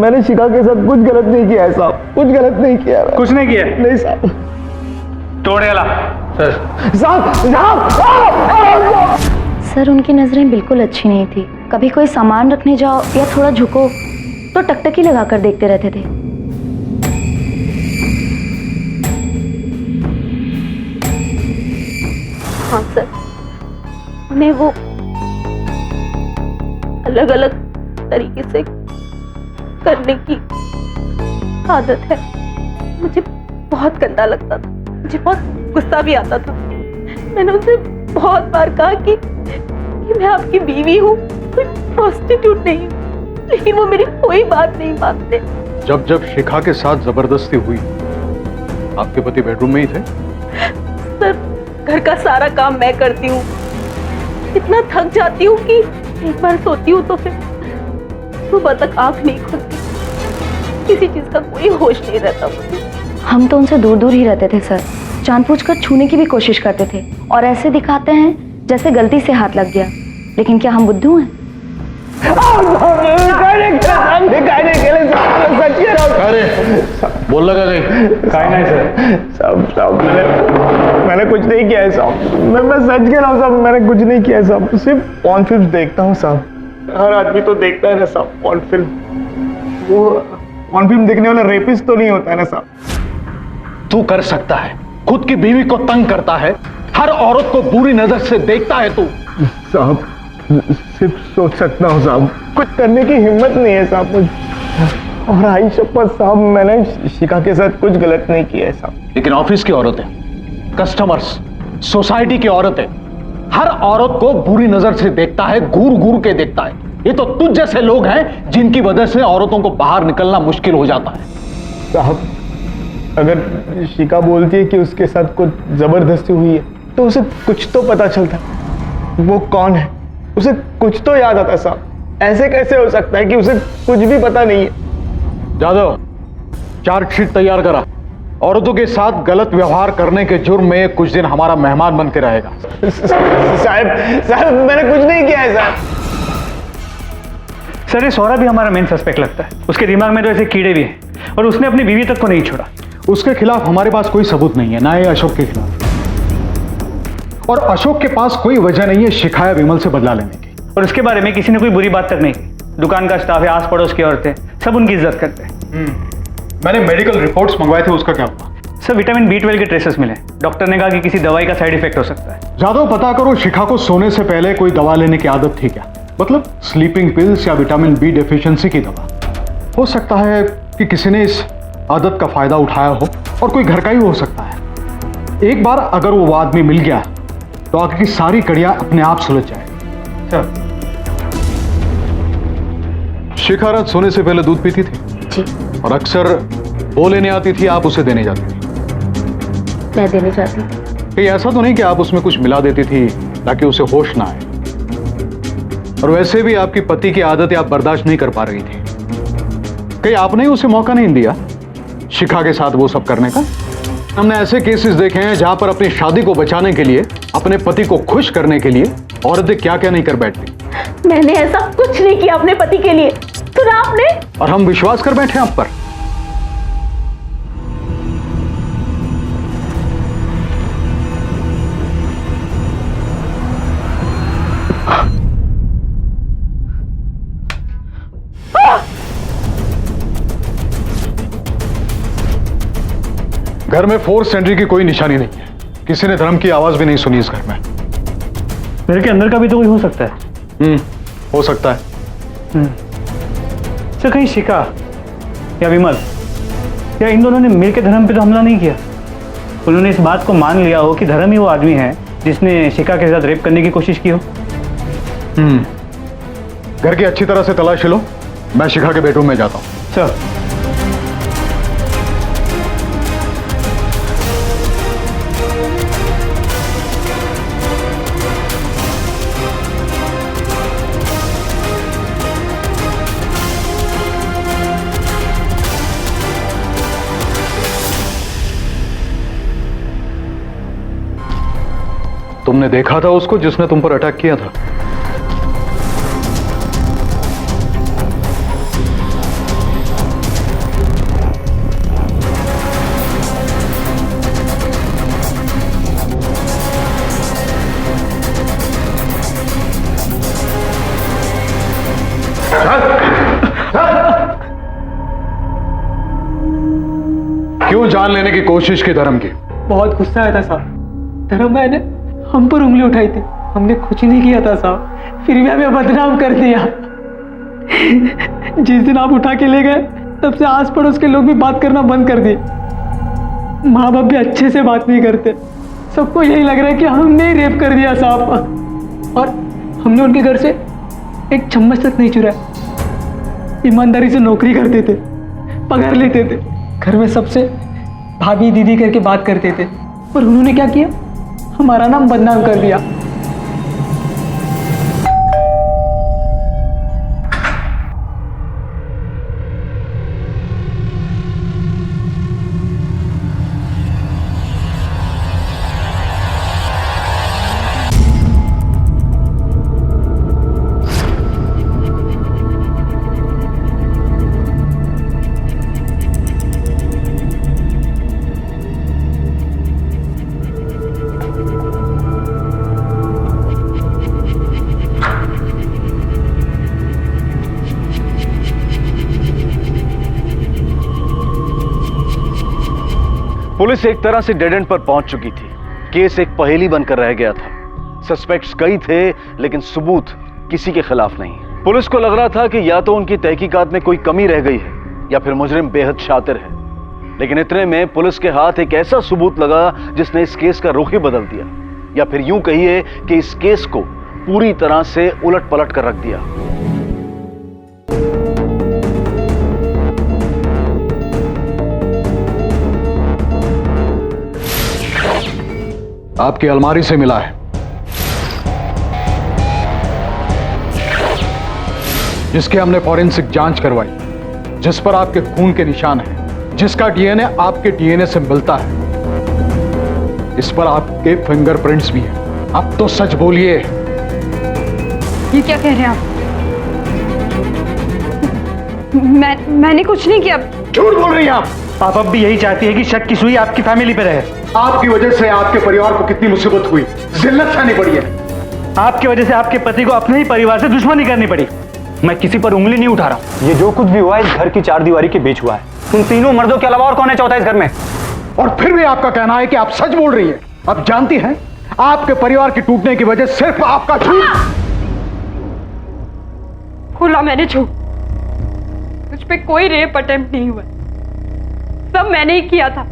मैंने शिखा के साथ कुछ गलत नहीं किया है साहब, कुछ गलत नहीं किया है। कुछ नहीं किया? नहीं साहब। तोड़े ला सर, उनकी नजरें बिल्कुल अच्छी नहीं थी। कभी कोई सामान रखने जाओ या थोड़ा झुको तो टकटकी लगाकर देखते रहते थे। हाँ सर, उन्हें वो अलग अलग तरीके से करने की आदत है। मुझे बहुत गंदा लगता था, मुझे बहुत गुस्सा भी आता था। मैंने उनसे बहुत बार कहा कि मैं आपकी बीवी हूँ, कोई प्रोस्टिट्यूट नहीं हूँ, लेकिन वो मेरी कोई बात नहीं मानते। जब जब शिखा के साथ जबरदस्ती हुई, आपके पति बेडरूम में ही थे? सर, घर का सारा काम मैं करती हूँ, इतना थक जाती हूँ कि एक बार सोती हूँ तो फिर सुबह तक आंख नहीं खुलती, किसी चीज का कोई होश नहीं रहता मुझे। हम तो उनसे दूर दूर ही रहते थे सर, जानबूझकर छूने की भी कोशिश करते थे और ऐसे दिखाते हैं जैसे गलती से हाथ लग गया। लेकिन क्या हम बुद्धू हैं? बोल लगा साहब मैंने कुछ नहीं किया है साहब। मैं सच कह रहा हूँ साहब, मैंने कुछ नहीं किया है साहब। सिर्फ पॉर्न फिल्म देखता हूँ साहब। हर आदमी तो देखता है ना साहब पॉर्न फिल्म। वो पॉर्न फिल्म देखने वाला रेपिस्ट तो नहीं होता है ना साहब। तू कर सकता है, खुद की बीवी को तंग करता है, हर औरत को बुरी नजर से देखता है तू। साहब सिर्फ सोच सकता हूँ साहब, कुछ करने की हिम्मत नहीं है साहब मुझे। और आई शपथ साहब, मैंने शिखा के साथ कुछ गलत नहीं किया है साहब। लेकिन ऑफिस की औरतें, कस्टमर्स, सोसाइटी की औरतें, हर औरत को बुरी नजर से देखता है, घूर घूर के देखता है। ये तो तुझ जैसे लोग हैं जिनकी वजह से औरतों को बाहर निकलना मुश्किल हो जाता है। साहब अगर शिखा बोलती है कि उसके साथ कुछ जबरदस्ती हुई है तो उसे कुछ तो पता चलता, वो कौन है, उसे कुछ तो याद आता साहब। ऐसे कैसे हो सकता है कि उसे कुछ भी पता नहीं है। जादव, चार्जशीट तैयार करा। औरतों के साथ गलत व्यवहार करने के जुर्म में कुछ दिन हमारा मेहमान बन के रहेगा। साहब मैंने कुछ नहीं किया है साहब। सर ये सौरभ भी हमारा मेन सस्पेक्ट लगता है। उसके दिमाग में तो ऐसे कीड़े भी हैं और उसने अपनी बीवी तक को नहीं छोड़ा। उसके खिलाफ हमारे पास कोई सबूत नहीं है, ना ही अशोक के खिलाफ। और अशोक के पास कोई वजह नहीं है शिखा या विमल से बदला लेने की। और उसके बारे में किसी ने कोई बुरी बात तक नहीं की। दुकान का स्टाफ है, आस पड़ोस की औरतें, सब उनकी इज्जत करते हैं। मैंने मेडिकल रिपोर्ट्स मंगवाए थे, उसका क्या हुआ? सर विटामिन B12 के ट्रेसेस मिले। डॉक्टर ने कहा कि किसी दवाई का साइड इफेक्ट हो सकता है। जादव पता करो शिखा को सोने से पहले कोई दवा लेने की आदत थी क्या? मतलब स्लीपिंग पिल्स या विटामिन B डेफिशिएंसी की दवा। हो सकता है कि किसी ने इस आदत का फायदा उठाया हो और कोई घर का ही हो सकता है। एक बार अगर वो आदमी मिल गया तो आगे की सारी कड़ियां अपने आप सुलझ जाएगी। शिखा रात सोने से पहले दूध पीती थी जी। और अक्सर वो लेने आती थी, आप उसे देने जाती थी। मैं देने जाती थी। कहीं ऐसा तो नहीं कि आप उसमें कुछ मिला देती थी ताकि उसे होश ना आए? और वैसे भी आपकी पति की आदतें आप बर्दाश्त नहीं कर पा रही थी। कहीं आपने उसे मौका नहीं दिया शिखा के साथ वो सब करने का? हमने ऐसे केसेस देखे हैं जहां पर अपनी शादी को बचाने के लिए, अपने पति को खुश करने के लिए औरतें क्या क्या नहीं कर बैठती। मैंने ऐसा कुछ नहीं किया अपने पति के लिए, सुना आपने? और हम विश्वास कर बैठे आप पर। घर में फोर्स एंट्री की कोई निशानी नहीं है। किसी ने धर्म की आवाज भी नहीं सुनी इस घर में। घर के अंदर का भी तो कोई हो सकता है। हो सकता है। सर कहीं शिखा या विमल या इन दोनों ने मिलकर धर्म पे तो हमला नहीं किया? उन्होंने इस बात को मान लिया हो कि धर्म ही वो आदमी है जिसने शिखा के साथ रेप करने की कोशिश की हो। घर की अच्छी तरह से तलाशी लो, मैं शिखा के बेडरूम में जाता हूं। सर तुमने देखा था उसको जिसने तुम पर अटैक किया था? क्यों जान लेने की कोशिश की धर्म की? बहुत गुस्सा आया था साहब। धर्म भाई ने हम पर उंगली उठाई थी, हमने कुछ नहीं किया था साहब, फिर भी हमें बदनाम कर दिया। जिस दिन आप उठा के ले गए तब से आस पड़ोस के लोग भी बात करना बंद कर दिए। माँ बाप भी अच्छे से बात नहीं करते। सबको यही लग रहा है कि हमने ही रेप कर दिया साहब। और हमने उनके घर से एक चम्मच तक नहीं चुराया। ईमानदारी से नौकरी करते थे, पगार लेते थे, घर में सबसे भाभी दीदी करके बात करते थे। पर उन्होंने क्या किया? हमारा नाम बदनाम कर दिया। पुलिस एक तरह से डेड एंड पर पहुंच चुकी थी। केस एक पहेली बनकर रह गया था। सस्पेक्ट्स कई थे लेकिन सबूत किसी के खिलाफ नहीं। पुलिस को लग रहा था कि या तो उनकी तहकीकात में कोई कमी रह गई है या फिर मुजरिम बेहद शातिर है, लेकिन इतने में पुलिस के हाथ एक ऐसा सबूत लगा जिसने इस केस का रुख ही बदल दिया, या फिर यूं कहिए कि इस केस को पूरी तरह से उलट पलट कर रख दिया। आपकी अलमारी से मिला है, जिसके हमने फॉरेंसिक जांच करवाई, जिस पर आपके खून के निशान हैं, जिसका डीएनए आपके डीएनए से मिलता है, इस पर आपके फिंगरप्रिंट्स भी हैं। अब तो सच बोलिए। ये क्या कह रहे हैं आप? मैंने कुछ नहीं किया। झूठ बोल रही हैं आप अब भी यही चाहती है कि शक की सुई आपकी फैमिली पे रहे। आपकी वजह से आपके परिवार को कितनी मुसीबत हुई, जिल्लत सहनी पड़ी है। आपकी वजह से आपके पति को अपने ही परिवार से दुश्मनी करनी पड़ी। मैं किसी पर उंगली नहीं उठा रहा। ये जो कुछ भी हुआ है इस घर की चार दीवारी के बीच हुआ है। तुम तीनों मर्दों के अलावा और कौन है चौथा इस घर में? और फिर भी आपका कहना है कि आप सच बोल रही हैं। अब जानती हैं आपके परिवार के टूटने की वजह सिर्फ आपका झूठ। खुला मैंने झूठ। मुझ पे कोई रेप अटेम्प्ट नहीं हुआ, सब मैंने ही किया था।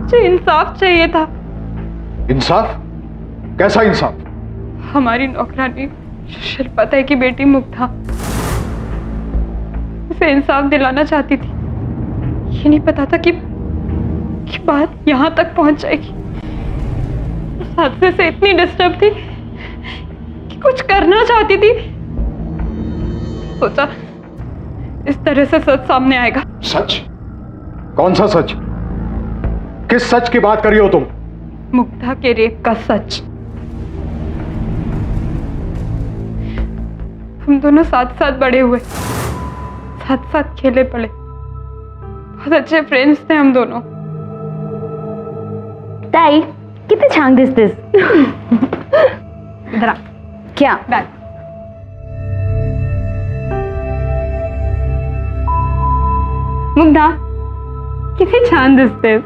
मुझे इंसाफ चाहिए था। इंसाफ? कैसा इंसाफ? हमारी नौकरानी शिल्पा की बेटी मुग्धा, उसे इंसाफ दिलाना चाहती थी। ये नहीं पता था कि बात यहां तक पहुंच जाएगी। उस हादसे से इतनी डिस्टर्ब थी कि कुछ करना चाहती थी। सोचा इस तरह से सच सामने आएगा। सच? कौन सा सच? किस सच की बात कर रही हो तुम? मुग्धा के रेप का सच। हम दोनों साथ साथ बड़े हुए, साथ साथ खेले पड़े, बहुत अच्छे फ्रेंड्स थे हम दोनों। ताई किती छान दिसतेस। इधर आ। क्या? बैठ। मुग्धा कितनी छान दिसते।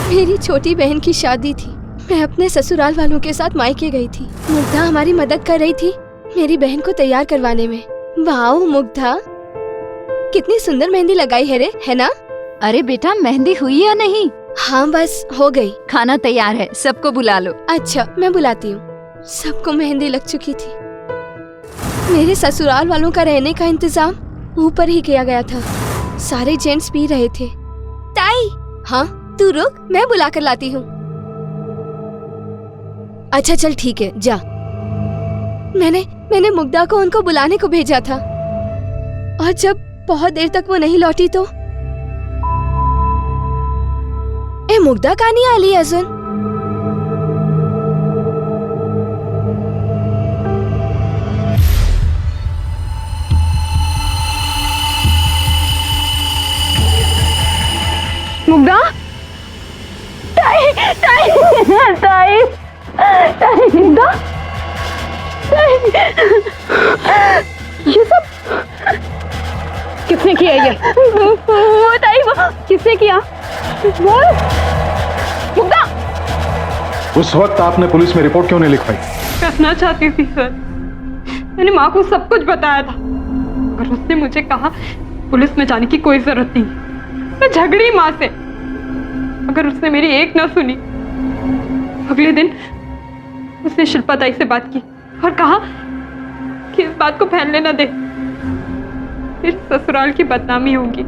मेरी छोटी बहन की शादी थी। मैं अपने ससुराल वालों के साथ मायके गई थी। मुग्धा हमारी मदद कर रही थी मेरी बहन को तैयार करवाने में। वाओ मुग्धा, कितनी सुंदर मेहंदी लगाई है रे, है ना? अरे बेटा, मेहंदी हुई या नहीं? हाँ बस हो गई। खाना तैयार है, सबको बुला लो। अच्छा मैं बुलाती हूँ। सबको मेहंदी लग चुकी थी। मेरे ससुराल वालों का रहने का इंतजाम ऊपर ही किया गया था। सारे जेंट्स पी रहे थे। ताई, हाँ तू रुक, मैं बुला कर लाती हूँ। अच्छा चल ठीक है, जा। मैंने मुग्धा को उनको बुलाने को भेजा था, और जब बहुत देर तक वो नहीं लौटी तो ए मुग्धा का नहीं आली अजून। मुग्धा, ताई ताई ताई ताई मुग्धा, ये सब किसने किया? ये वो ताई, वो किसने किया? बोल मुग्धा। उस वक्त आपने पुलिस में रिपोर्ट क्यों नहीं लिखवाई? करना चाहती थी सर। मैंने माँ को सब कुछ बताया था, अगर उसने मुझे कहा पुलिस में जाने की कोई जरूरत नहीं, मैं झगड़ी माँ से। अगर उसने मेरी एक ना सुनी, अगले दिन उसने शिल्पा ताई से बात की और कहा कि इस बात को फैलने ना दे, फिर ससुराल की बदनामी होगी।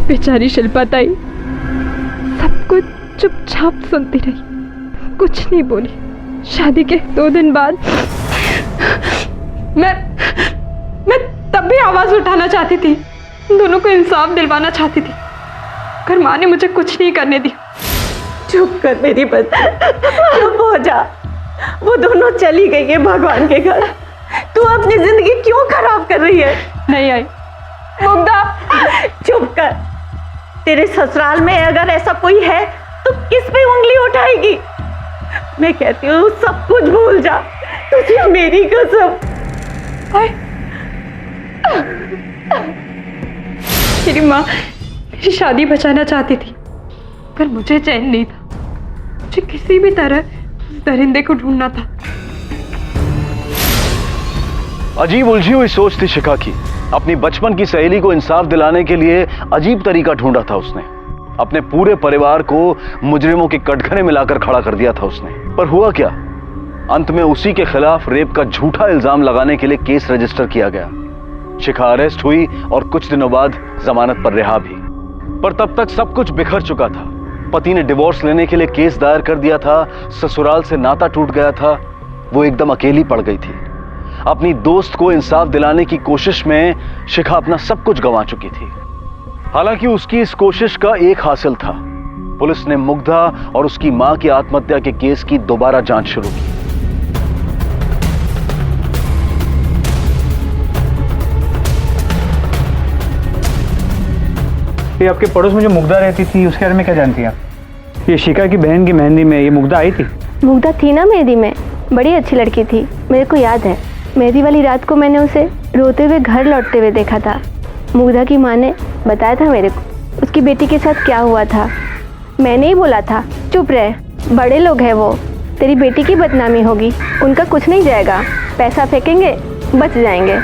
बेचारी शिल्पा ताई सब कुछ चुपचाप सुनती रही, कुछ नहीं बोली। शादी के 2 दिन बाद मैं तब भी आवाज उठाना चाहती थी, दोनों को इंसाफ दिलवाना चाहती थी, पर माँ ने मुझे कुछ नहीं करने दिया। चुप कर मेरी बच्ची, चुप हो जा। वो दोनों चली गई है भगवान के घर। तू अपनी जिंदगी क्यों खराब कर रही है? नहीं आई मुग्धा, चुप कर। तेरे ससुराल में अगर ऐसा कोई है तो किस पे उंगली उठाएगी? मैं कहती हूँ सब कुछ भूल जा, तुझे मेरी कसम। मेरी माँ मेरी शादी बचाना चाहती थी, पर मुझे चैन नहीं था। मुझे किसी भी तरह उस दरिंदे को ढूंढना था। अजीब उलझी हुई सोच थी शिखा की। अपनी बचपन की सहेली को इंसाफ दिलाने के लिए अजीब तरीका ढूंढा था उसने। अपने पूरे परिवार को मुजरिमों के कटघरे में लाकर खड़ा कर दिया था उसने। पर हुआ क्या? अंत में उसी के खिलाफ रेप का झूठा इल्जाम लगाने के लिए केस रजिस्टर किया गया। शिखा अरेस्ट हुई और कुछ दिनों बाद जमानत पर रिहा भी। पर तब तक सब कुछ बिखर चुका था। पति ने डिवोर्स लेने के लिए केस दायर कर दिया था, ससुराल से नाता टूट गया था, वो एकदम अकेली पड़ गई थी। अपनी दोस्त को इंसाफ दिलाने की कोशिश में शिखा अपना सब कुछ गंवा चुकी थी। हालांकि उसकी इस कोशिश का एक हासिल था, पुलिस ने मुग्धा और उसकी मां की आत्महत्या के केस की दोबारा जांच शुरू की। ये आपके पड़ोस में जो मुग्धा रहती थी उसके बारे में क्या जानती हैं आप? ये शिखा की बहन की मेहंदी में ये मुग्धा आई थी? मुग्धा थी ना मेहंदी में, बड़ी अच्छी लड़की थी, मेरे को याद है। मेहंदी वाली रात को मैंने उसे रोते हुए घर लौटते हुए देखा था। मुग्धा की माँ ने बताया था मेरे को उसकी बेटी के साथ क्या हुआ था। मैंने ही बोला था चुप रहे, बड़े लोग हैं वो, तेरी बेटी की बदनामी होगी, उनका कुछ नहीं जाएगा, पैसा फेंकेंगे बच जाएंगे।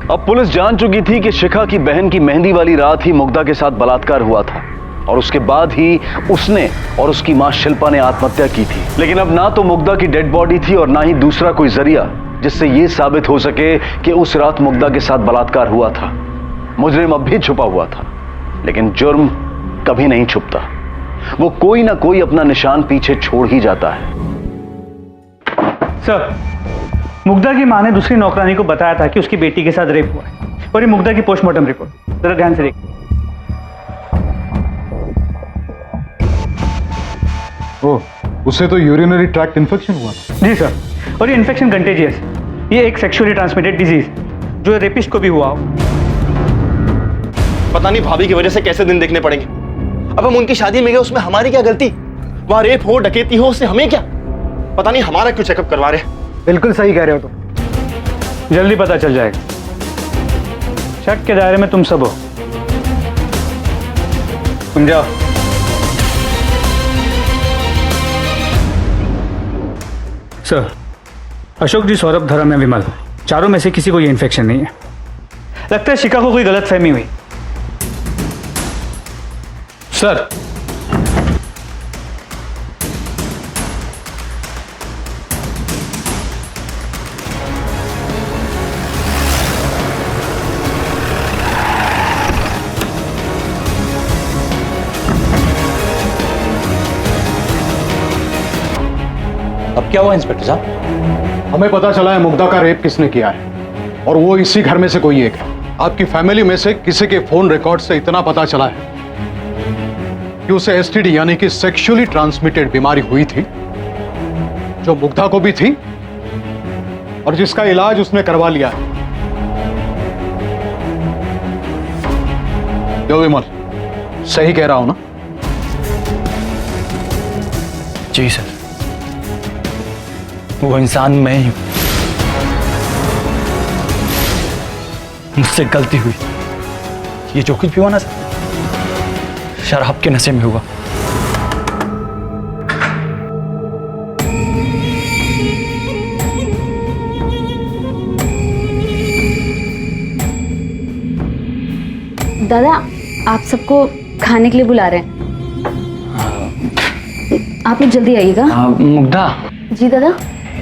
अब पुलिस जान चुकी थी कि शिखा की बहन की मेहंदी वाली रात ही मुग्धा के साथ बलात्कार हुआ था और उसके बाद ही उसने और उसकी मां शिल्पा ने आत्महत्या की थी। लेकिन अब ना तो मुग्धा की डेड बॉडी थी और ना ही दूसरा कोई जरिया जिससे यह साबित हो सके कि उस रात मुग्धा के साथ बलात्कार हुआ था। मुजरिम अब भी छुपा हुआ था, लेकिन जुर्म कभी नहीं छुपता। वो कोई ना कोई अपना निशान पीछे छोड़ ही जाता है। सर, मुग्धा की मां ने दूसरी नौकरानी को बताया था कि उसकी बेटी के साथ रेप हुआ है और ये मुग्धा की पोस्टमार्टम रिपोर्ट, जरा ध्यान से देखिए। उससे तो यूरिनरी ट्रैक्ट इन्फेक्शन हुआ। जी सर, और ये इन्फेक्शन कंटेजियस, ये एक सेक्सुअली ट्रांसमिटेड डिजीज जो रेपिस्ट को भी हुआ हो। पता नहीं भाभी की वजह से कैसे दिन देखने पड़ेंगे। अब हम उनकी शादी में गए, उसमें हमारी क्या गलती? वहां रेप हो डकैती हो, उससे हमें क्या? पता नहीं हमारा क्यों चेकअप करवा रहे हैं। बिल्कुल सही कह रहे हो तुम, जल्दी पता चल जाएगा। शक के दायरे में तुम सब हो। तुम जाओ। सर, अशोक जी, सौरभ, धर्म या विमल, चारों में से किसी को ये इन्फेक्शन नहीं है। लगता है शिखा को कोई गलतफहमी हुई। सर, अब क्या हुआ इंस्पेक्टर साहब? हमें पता चला है मुग्धा का रेप किसने किया है और वो इसी घर में से कोई एक है। आपकी फैमिली में से किसी के फोन रिकॉर्ड से इतना पता चला है कि उसे एसटीडी यानी कि सेक्सुअली ट्रांसमिटेड बीमारी हुई थी, जो मुग्धा को भी थी और जिसका इलाज उसने करवा लिया है। जो विमल, सही कह रहा हूं ना? जी सर, वो इंसान मैं ही हूं। मुझसे गलती हुई। ये जो कुछ भी हुआ ना सर, शराब के नशे में हुआ। दादा, आप सबको खाने के लिए बुला रहे हैं, आप लोग जल्दी आइएगा। मुग्धा, जी दादा।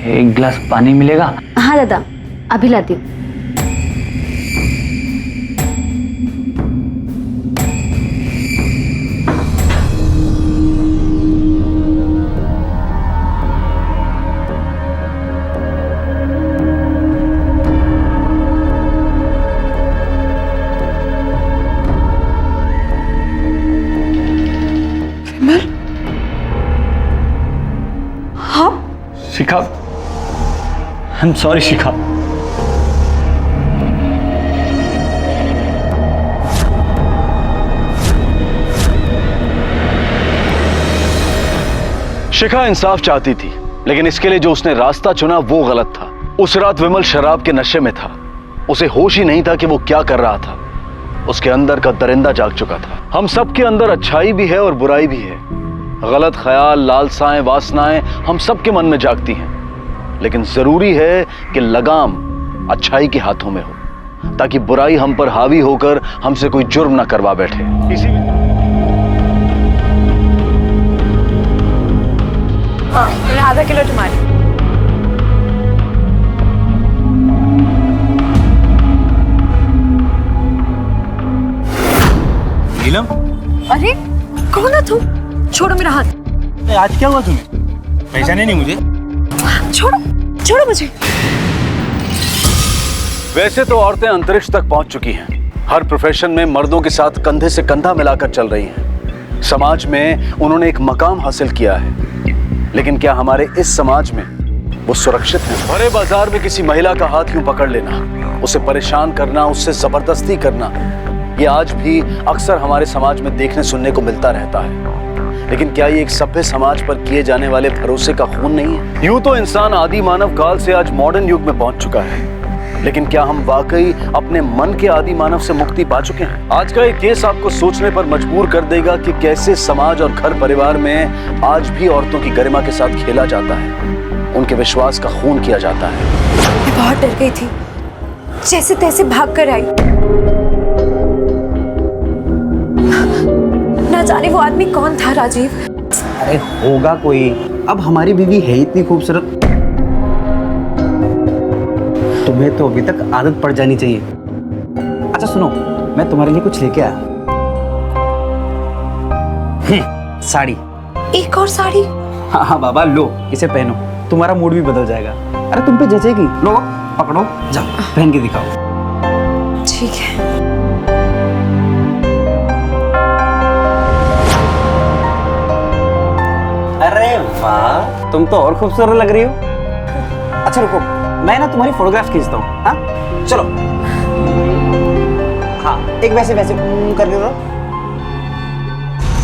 एक गिलास पानी मिलेगा? हाँ दादा, अभी लाती हूँ। शिखा, आई एम सॉरी शिखा। शिखा इंसाफ चाहती थी, लेकिन इसके लिए जो उसने रास्ता चुना वो गलत था। उस रात विमल शराब के नशे में था, उसे होश ही नहीं था कि वो क्या कर रहा था। उसके अंदर का दरिंदा जाग चुका था। हम सबके अंदर अच्छाई भी है और बुराई भी है। गलत ख्याल, लालसाएं, वासनाएं हम सबके मन में जागती हैं, लेकिन जरूरी है कि लगाम अच्छाई के हाथों में हो, ताकि बुराई हम पर हावी होकर हमसे कोई जुर्म ना करवा बैठे। आधा किलो टमाटर। नीलम, अरे कौन है तुम? छोड़ो मेरा हाथ। आज क्या हुआ तुम्हें? पहचाने नहीं मुझे? छोड़ो छोड़ो मुझे। वैसे तो औरतें अंतरिक्ष तक पहुंच चुकी हैं, हर प्रोफेशन में मर्दों के साथ कंधे से कंधा मिलाकर चल रही हैं। समाज में उन्होंने एक मकाम हासिल किया है, लेकिन क्या हमारे इस समाज में वो सुरक्षित है? भरे बाजार में किसी महिला का हाथ यूं पकड़ लेना, उसे परेशान करना, उससे जबरदस्ती करना, ये आज भी अक्सर हमारे समाज में देखने सुनने को मिलता रहता है। लेकिन क्या ये एक सभ्य समाज पर किए जाने वाले भरोसे का खून नहीं है? यूं तो इंसान आदि मानव काल से आज मॉडर्न युग में पहुंच चुका है, लेकिन क्या हम वाकई अपने मन के आदि मानव से मुक्ति पा चुके हैं? आज का एक केस आपको सोचने पर मजबूर कर देगा कि कैसे समाज और घर परिवार में आज भी औरतों की गरिमा के साथ खेला जाता है, उनके विश्वास का खून किया जाता है। मैं बहुत डर गई थी, जैसे तैसे भाग कर आई। ना जाने वो आदमी कौन था राजीव। अरे होगा कोई, अब हमारी बीवी है इतनी खूबसूरत, तुम्हें तो अभी तक आदत पड़ जानी चाहिए। अच्छा सुनो, मैं तुम्हारे लिए कुछ लेके आया। साड़ी। एक और साड़ी? हाँ हाँ बाबा, लो इसे पहनो, तुम्हारा मूड भी बदल जाएगा। अरे तुम पे जचेगी, लो पकड़ो, जाओ पहन के दिखाओ। ठीक है। अरे वाह, तुम तो और खूबसूरत लग रही हो। अच्छा रुको, मैं ना तुम्हारी फोटोग्राफ खींचता हूँ। हाँ चलो, हाँ एक वैसे वैसे करके दो,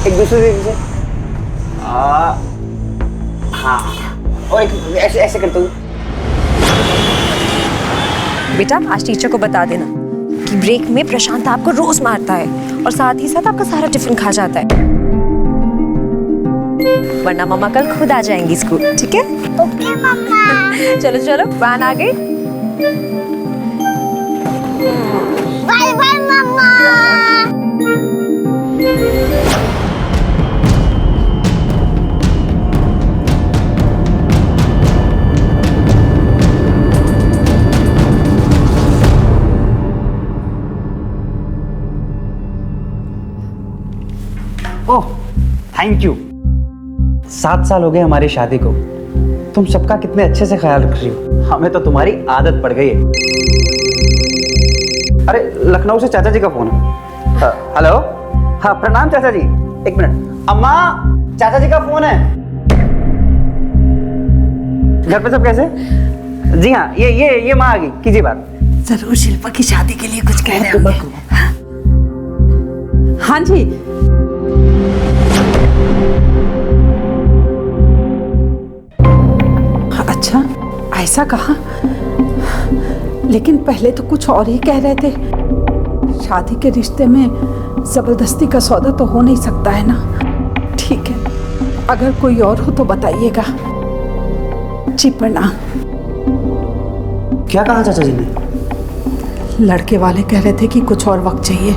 एक दूसरे से। हाँ, और एक ऐसे ऐसे करते हुए। बेटा आज टीचर को बता देना कि ब्रेक में प्रशांत आपको रोज मारता है और साथ ही साथ आपका सारा टिफिन खा जाता है, वरना मम्मा कल खुद आ जाएंगी स्कूल। ठीक है? ओके मम्मा। चलो चलो, वैन आ गई। बाय बाय मम्मा। Oh thank you. 7 साल हो गए हमारी शादी को, तुम सबका कितने अच्छे से ख्याल रख रही हो। हमें तो तुम्हारी आदत पड़ गई है। अरे लखनऊ से चाचा जी का फोन है। हेलो, हाँ प्रणाम चाचा जी। एक मिनट, अम्मा चाचा जी का फोन है। घर पे सब कैसे? जी हाँ, ये माँ आ गई, कीजिए बात। जरूर शिल्पा की शादी के लिए कुछ कह रहे होंगे। हाँ जी। अच्छा ऐसा कहा, लेकिन पहले तो कुछ और ही कह रहे थे। शादी के रिश्ते में जबरदस्ती का सौदा तो हो नहीं सकता है ना। ठीक है, अगर कोई और हो तो बताइएगा। जी प्रणाम। क्या कहा चाचा जी ने? लड़के वाले कह रहे थे कि कुछ और वक्त चाहिए,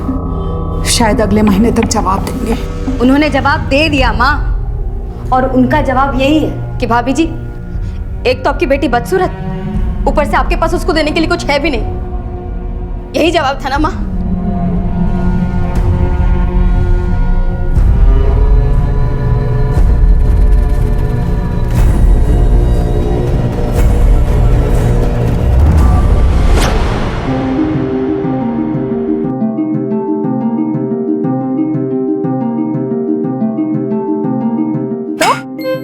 शायद अगले महीने तक जवाब देंगे। उन्होंने जवाब दे दिया माँ, और उनका जवाब यही है कि भाभी जी, एक तो आपकी बेटी बदसूरत, ऊपर से आपके पास उसको देने के लिए कुछ है भी नहीं। यही जवाब था ना माँ?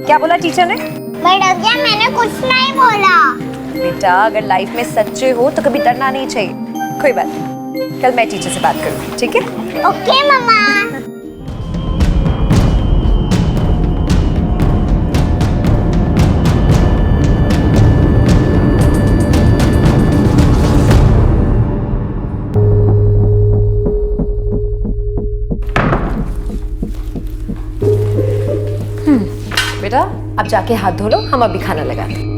क्या बोला टीचर ने? मैडम जी मैंने कुछ नहीं बोला। बेटा अगर लाइफ में सच्चे हो तो कभी डरना नहीं चाहिए। कोई बात नहीं, कल मैं टीचर से बात करूँगी, ठीक है? ओके मम्मा। अब जाके हाथ धो लो, हम अभी खाना लगाते हैं।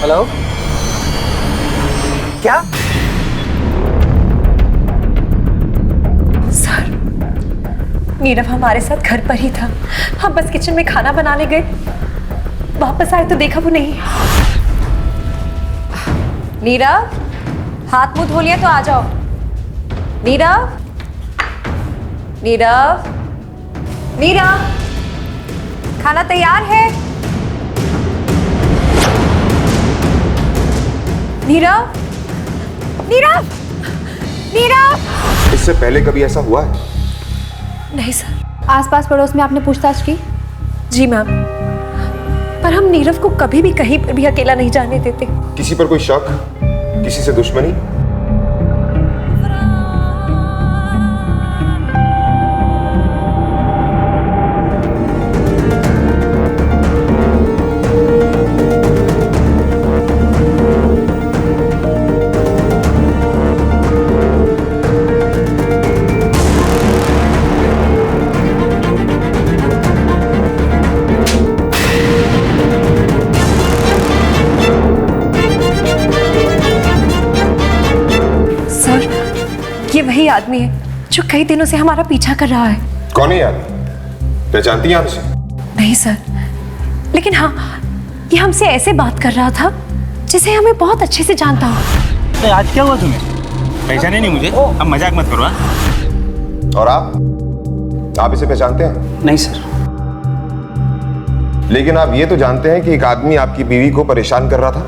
हेलो, क्या? सर, नीरव हमारे साथ घर पर ही था। हम बस किचन में खाना बनाने गए, वापस आए तो देखा वो नहीं। नीरव, हाथ मुंह धो लिया तो आ जाओ। नीरव, नीरव, नीरव, खाना तैयार है? नीरव, नीरव, नीरव। इससे पहले कभी ऐसा हुआ है? नहीं सर। आसपास पड़ोस में आपने पूछताछ की? जी मैम, पर हम नीरव को कभी भी कहीं पर भी अकेला नहीं जाने देते। किसी पर कोई शक, किसी से दुश्मनी? वही आदमी है जो कई दिनों से हमारा पीछा कर रहा है। कौन है यार? पहचानती हैं आप उसे? नहीं सर, लेकिन हाँ, ये हमसे ऐसे बात कर रहा था जिसे हमें बहुत अच्छे से जानता हो। तो आज क्या हुआ तुम्हें? पहचाने नहीं मुझे? अब मजाक मत करो। और आप इसे पहचानते हैं? नहीं सर। लेकिन आप ये तो जानते हैं कि एक आदमी आपकी बीवी को परेशान कर रहा था?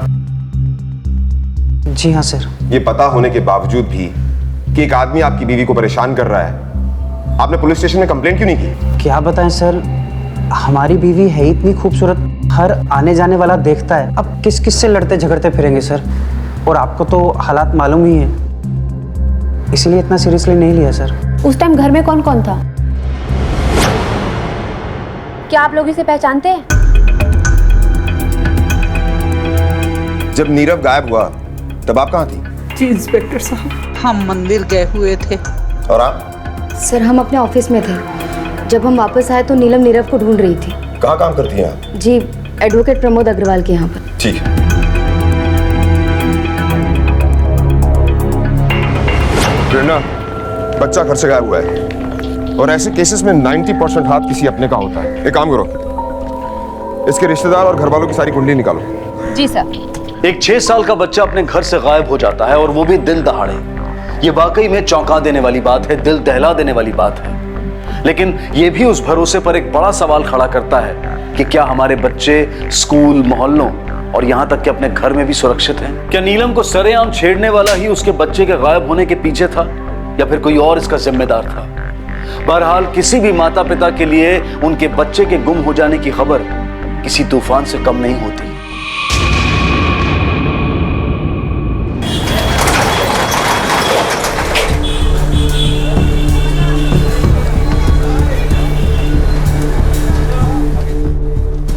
जी हाँ सर। ये पता होने के बावजूद भी कि एक आदमी आपकी बीवी को परेशान कर रहा है, आपने पुलिस स्टेशन में कंप्लेंट क्यों नहीं की? क्या बताएं सर, हमारी बीवी है इतनी खूबसूरत, हर आने जाने वाला देखता है। अब किस किस से लड़ते झगड़ते फिरेंगे सर? और आपको तो हालात मालूम ही है, इसलिए इतना सीरियसली नहीं लिया सर। उस टाइम घर में कौन कौन था? क्या आप लोग इसे पहचानते हैं? जब नीरव गायब हुआ तब आप कहाँ थी? जी इंस्पेक्टर साहब, हम मंदिर गए हुए थे। और आप? सर, हम अपने ऑफिस में थे। जब हम वापस आए तो नीलम नीरव को ढूंढ रही थी। कहाँ काम करती हैं आप? जी, एडवोकेट प्रमोद अग्रवाल के यहाँ पर। ठीक है। प्रेरणा, बच्चा घर से गायब हुआ है और ऐसे केसेस में 90% हाथ किसी अपने का होता है। एक काम करो, इसके रिश्तेदार और घर वालों की सारी कुंडली निकालो। जी सर। एक 6 साल का बच्चा अपने घर से गायब हो जाता है और वो भी दिन दहाड़े। ये वाकई में चौंका देने वाली बात है, दिल दहला देने वाली बात है। लेकिन ये भी उस भरोसे पर एक बड़ा सवाल खड़ा करता है कि क्या हमारे बच्चे स्कूल, मोहल्लों और यहाँ तक कि अपने घर में भी सुरक्षित हैं? क्या नीलम को सरेआम छेड़ने वाला ही उसके बच्चे के गायब होने के पीछे था या फिर कोई और इसका जिम्मेदार था? बहरहाल किसी भी माता पिता के लिए उनके बच्चे के गुम हो जाने की खबर किसी तूफान से कम नहीं होती।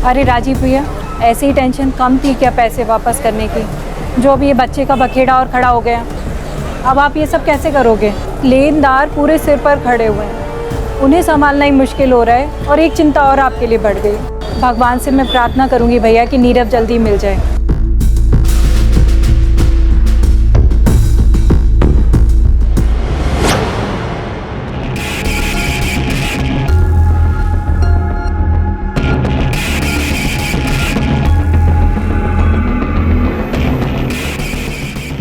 अरे राजीव भैया, ऐसी ही टेंशन कम थी क्या पैसे वापस करने की? जो भी ये बच्चे का बखेड़ा और खड़ा हो गया, अब आप ये सब कैसे करोगे? लेनदार पूरे सिर पर खड़े हुए हैं, उन्हें संभालना ही मुश्किल हो रहा है और एक चिंता और आपके लिए बढ़ गई। भगवान से मैं प्रार्थना करूंगी भैया कि नीरव जल्दी मिल जाए।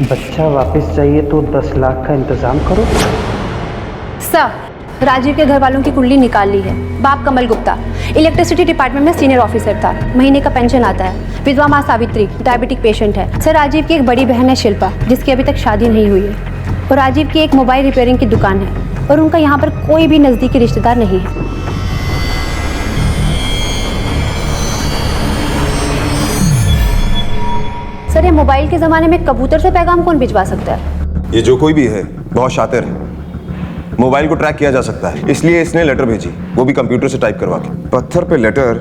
बच्चा वापस चाहिए तो 10 लाख का इंतजाम करो। सर, राजीव के घर वालों की कुंडली निकाल ली है। बाप कमल गुप्ता इलेक्ट्रिसिटी डिपार्टमेंट में सीनियर ऑफिसर था, महीने का पेंशन आता है। विधवा माँ सावित्री डायबिटिक पेशेंट है। सर, राजीव की एक बड़ी बहन है शिल्पा, जिसकी अभी तक शादी नहीं हुई है। और राजीव की एक मोबाइल रिपेयरिंग की दुकान है और उनका यहाँ पर कोई भी नज़दीकी रिश्तेदार नहीं है। सर ये मोबाइल के ज़माने में कबूतर से पैगाम कौन भिजवा सकता है? ये जो कोई भी है बहुत शातिर है, मोबाइल को ट्रैक किया जा सकता है, इसलिए इसने लेटर भेजी, वो भी कंप्यूटर से टाइप करवा के। पत्थर पे लेटर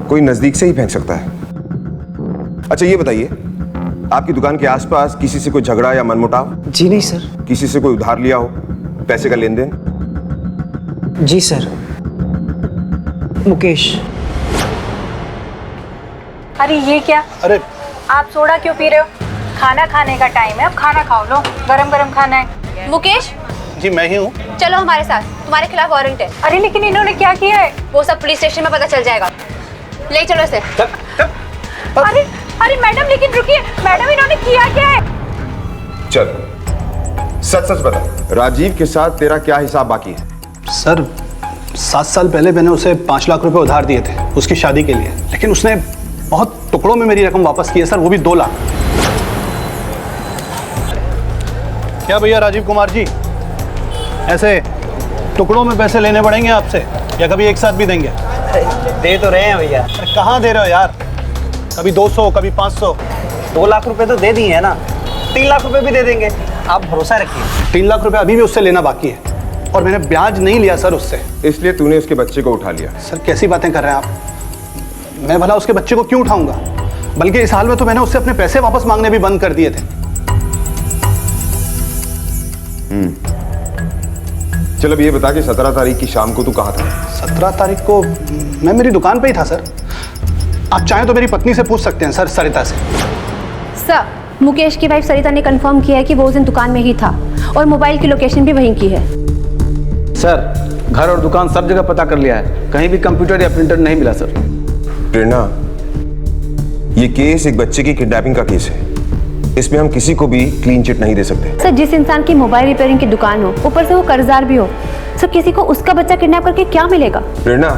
कोई नजदीक से ही फेंक सकता है। अच्छा ये बताइए, आपकी दुकान के आसपास किसी से कोई झगड़ा या मनमुटाव? जी नहीं सर। किसी से कोई उधार लिया हो, पैसे का लेन देन? जी सर। मुकेश। अरे ये क्या? अरे आप सोडा क्यों पी रहे हो? खाना खाने का टाइम है, अब खाना खाओ, लो गरम गरम खाना है। मुकेश, जी मैं ही हूँ। चलो हमारे साथ, तुम्हारे खिलाफ वारंट है। अरे लेकिन इन्होंने क्या किया है? वो सब पुलिस स्टेशन में पता चल जाएगा, ले चलो इसे। अरे अरे मैडम, लेकिन रुकिए मैडम, इन्होंने किया क्या है? चल सच सच बता, राजीव के साथ तेरा क्या हिसाब बाकी है? सर 7 साल पहले मैंने उसे 5 लाख रुपए उधार दिए थे उसकी शादी के लिए, लेकिन उसने बहुत टुकड़ों में मेरी रकम वापस की है सर, वो भी 2 लाख। क्या भैया राजीव कुमार जी, ऐसे टुकड़ों में पैसे लेने पड़ेंगे आपसे या कभी एक साथ भी देंगे? दे तो रहे हैं भैया। कहाँ दे रहे हो यार? कभी 200 कभी 500। 2 लाख रुपए तो दे दिए हैं ना, 3 लाख रुपए भी दे देंगे, आप भरोसा रखिए। 3 लाख रुपए अभी भी उससे लेना बाकी है और मैंने ब्याज नहीं लिया सर उससे। इसलिए तूने उसके बच्चे को उठा लिया? सर कैसी बातें कर रहे हैं आप? मैं भला उसके बच्चे को क्यों उठाऊंगा? बल्कि इस हाल में तो मैंने उससे अपने पैसे वापस मांगने भी बंद कर दिए थे। चल अब ये बता कि 17 तारीख की शाम को तू कहाँ था? 17 तारीख को मैं मेरी दुकान पे ही था सर। आप चाहें तो मेरी पत्नी से पूछ सकते हैं सर, सरिता से। सर मुकेश की वाइफ सरिता ने कंफर्म किया है कि वो उस दिन दुकान में ही था और मोबाइल की लोकेशन भी वहीं की है। सर घर और दुकान सब जगह पता कर लिया है, कहीं भी कंप्यूटर या प्रिंटर नहीं मिला सर। प्रेरणा, ये केस एक बच्चे की किडनैपिंग का केस है, इसमें हम किसी को भी क्लीन चिट नहीं दे सकते। सर जिस इंसान की मोबाइल रिपेयरिंग की दुकान हो, ऊपर से वो कर्जदार भी हो, सर किसी को उसका बच्चा किडनैप करके क्या मिलेगा? प्रेरणा,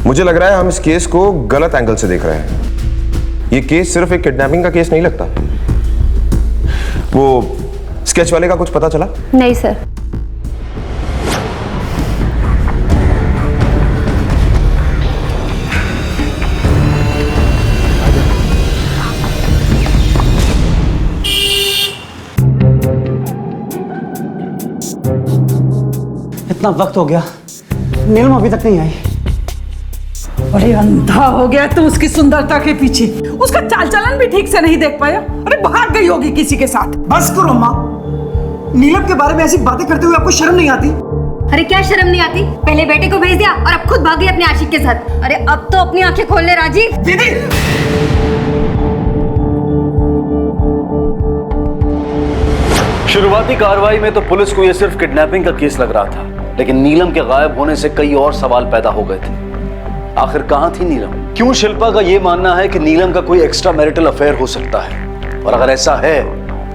मुझे लग रहा है हम इस केस को गलत एंगल से देख रहे हैं। ये केस सिर्फ एक किडनैपिंग का केस नहीं लगता। वो स्केच वाले का कुछ पता चला? नहीं सर। इतना वक्त हो गया, नीलम अभी तक नहीं आई। अरे अंधा हो गया तो उसकी सुंदरता के पीछे, उसका चाल चलन भी ठीक से नहीं देख पाया। अरे भाग गई होगी किसी के साथ। बस करो माँ, नीलम के बारे में ऐसी बातें करते हुए आपको शर्म नहीं आती? अरे क्या शर्म नहीं आती? पहले बेटे को भेज दिया और अब खुद भाग गई अपने आशिक के साथ। अरे अब तो अपनी आंखें खोल ले राजीव। दीदी शुरुआती कार्रवाई में तो पुलिस को यह सिर्फ किडनैपिंग का केस लग रहा था, लेकिन नीलम के गायब होने से कई और सवाल पैदा हो गए थे। आखिर कहां थी नीलम? क्यों शिल्पा का यह मानना है कि नीलम का कोई एक्स्ट्रा मैरिटल अफेयर हो सकता है? और अगर ऐसा है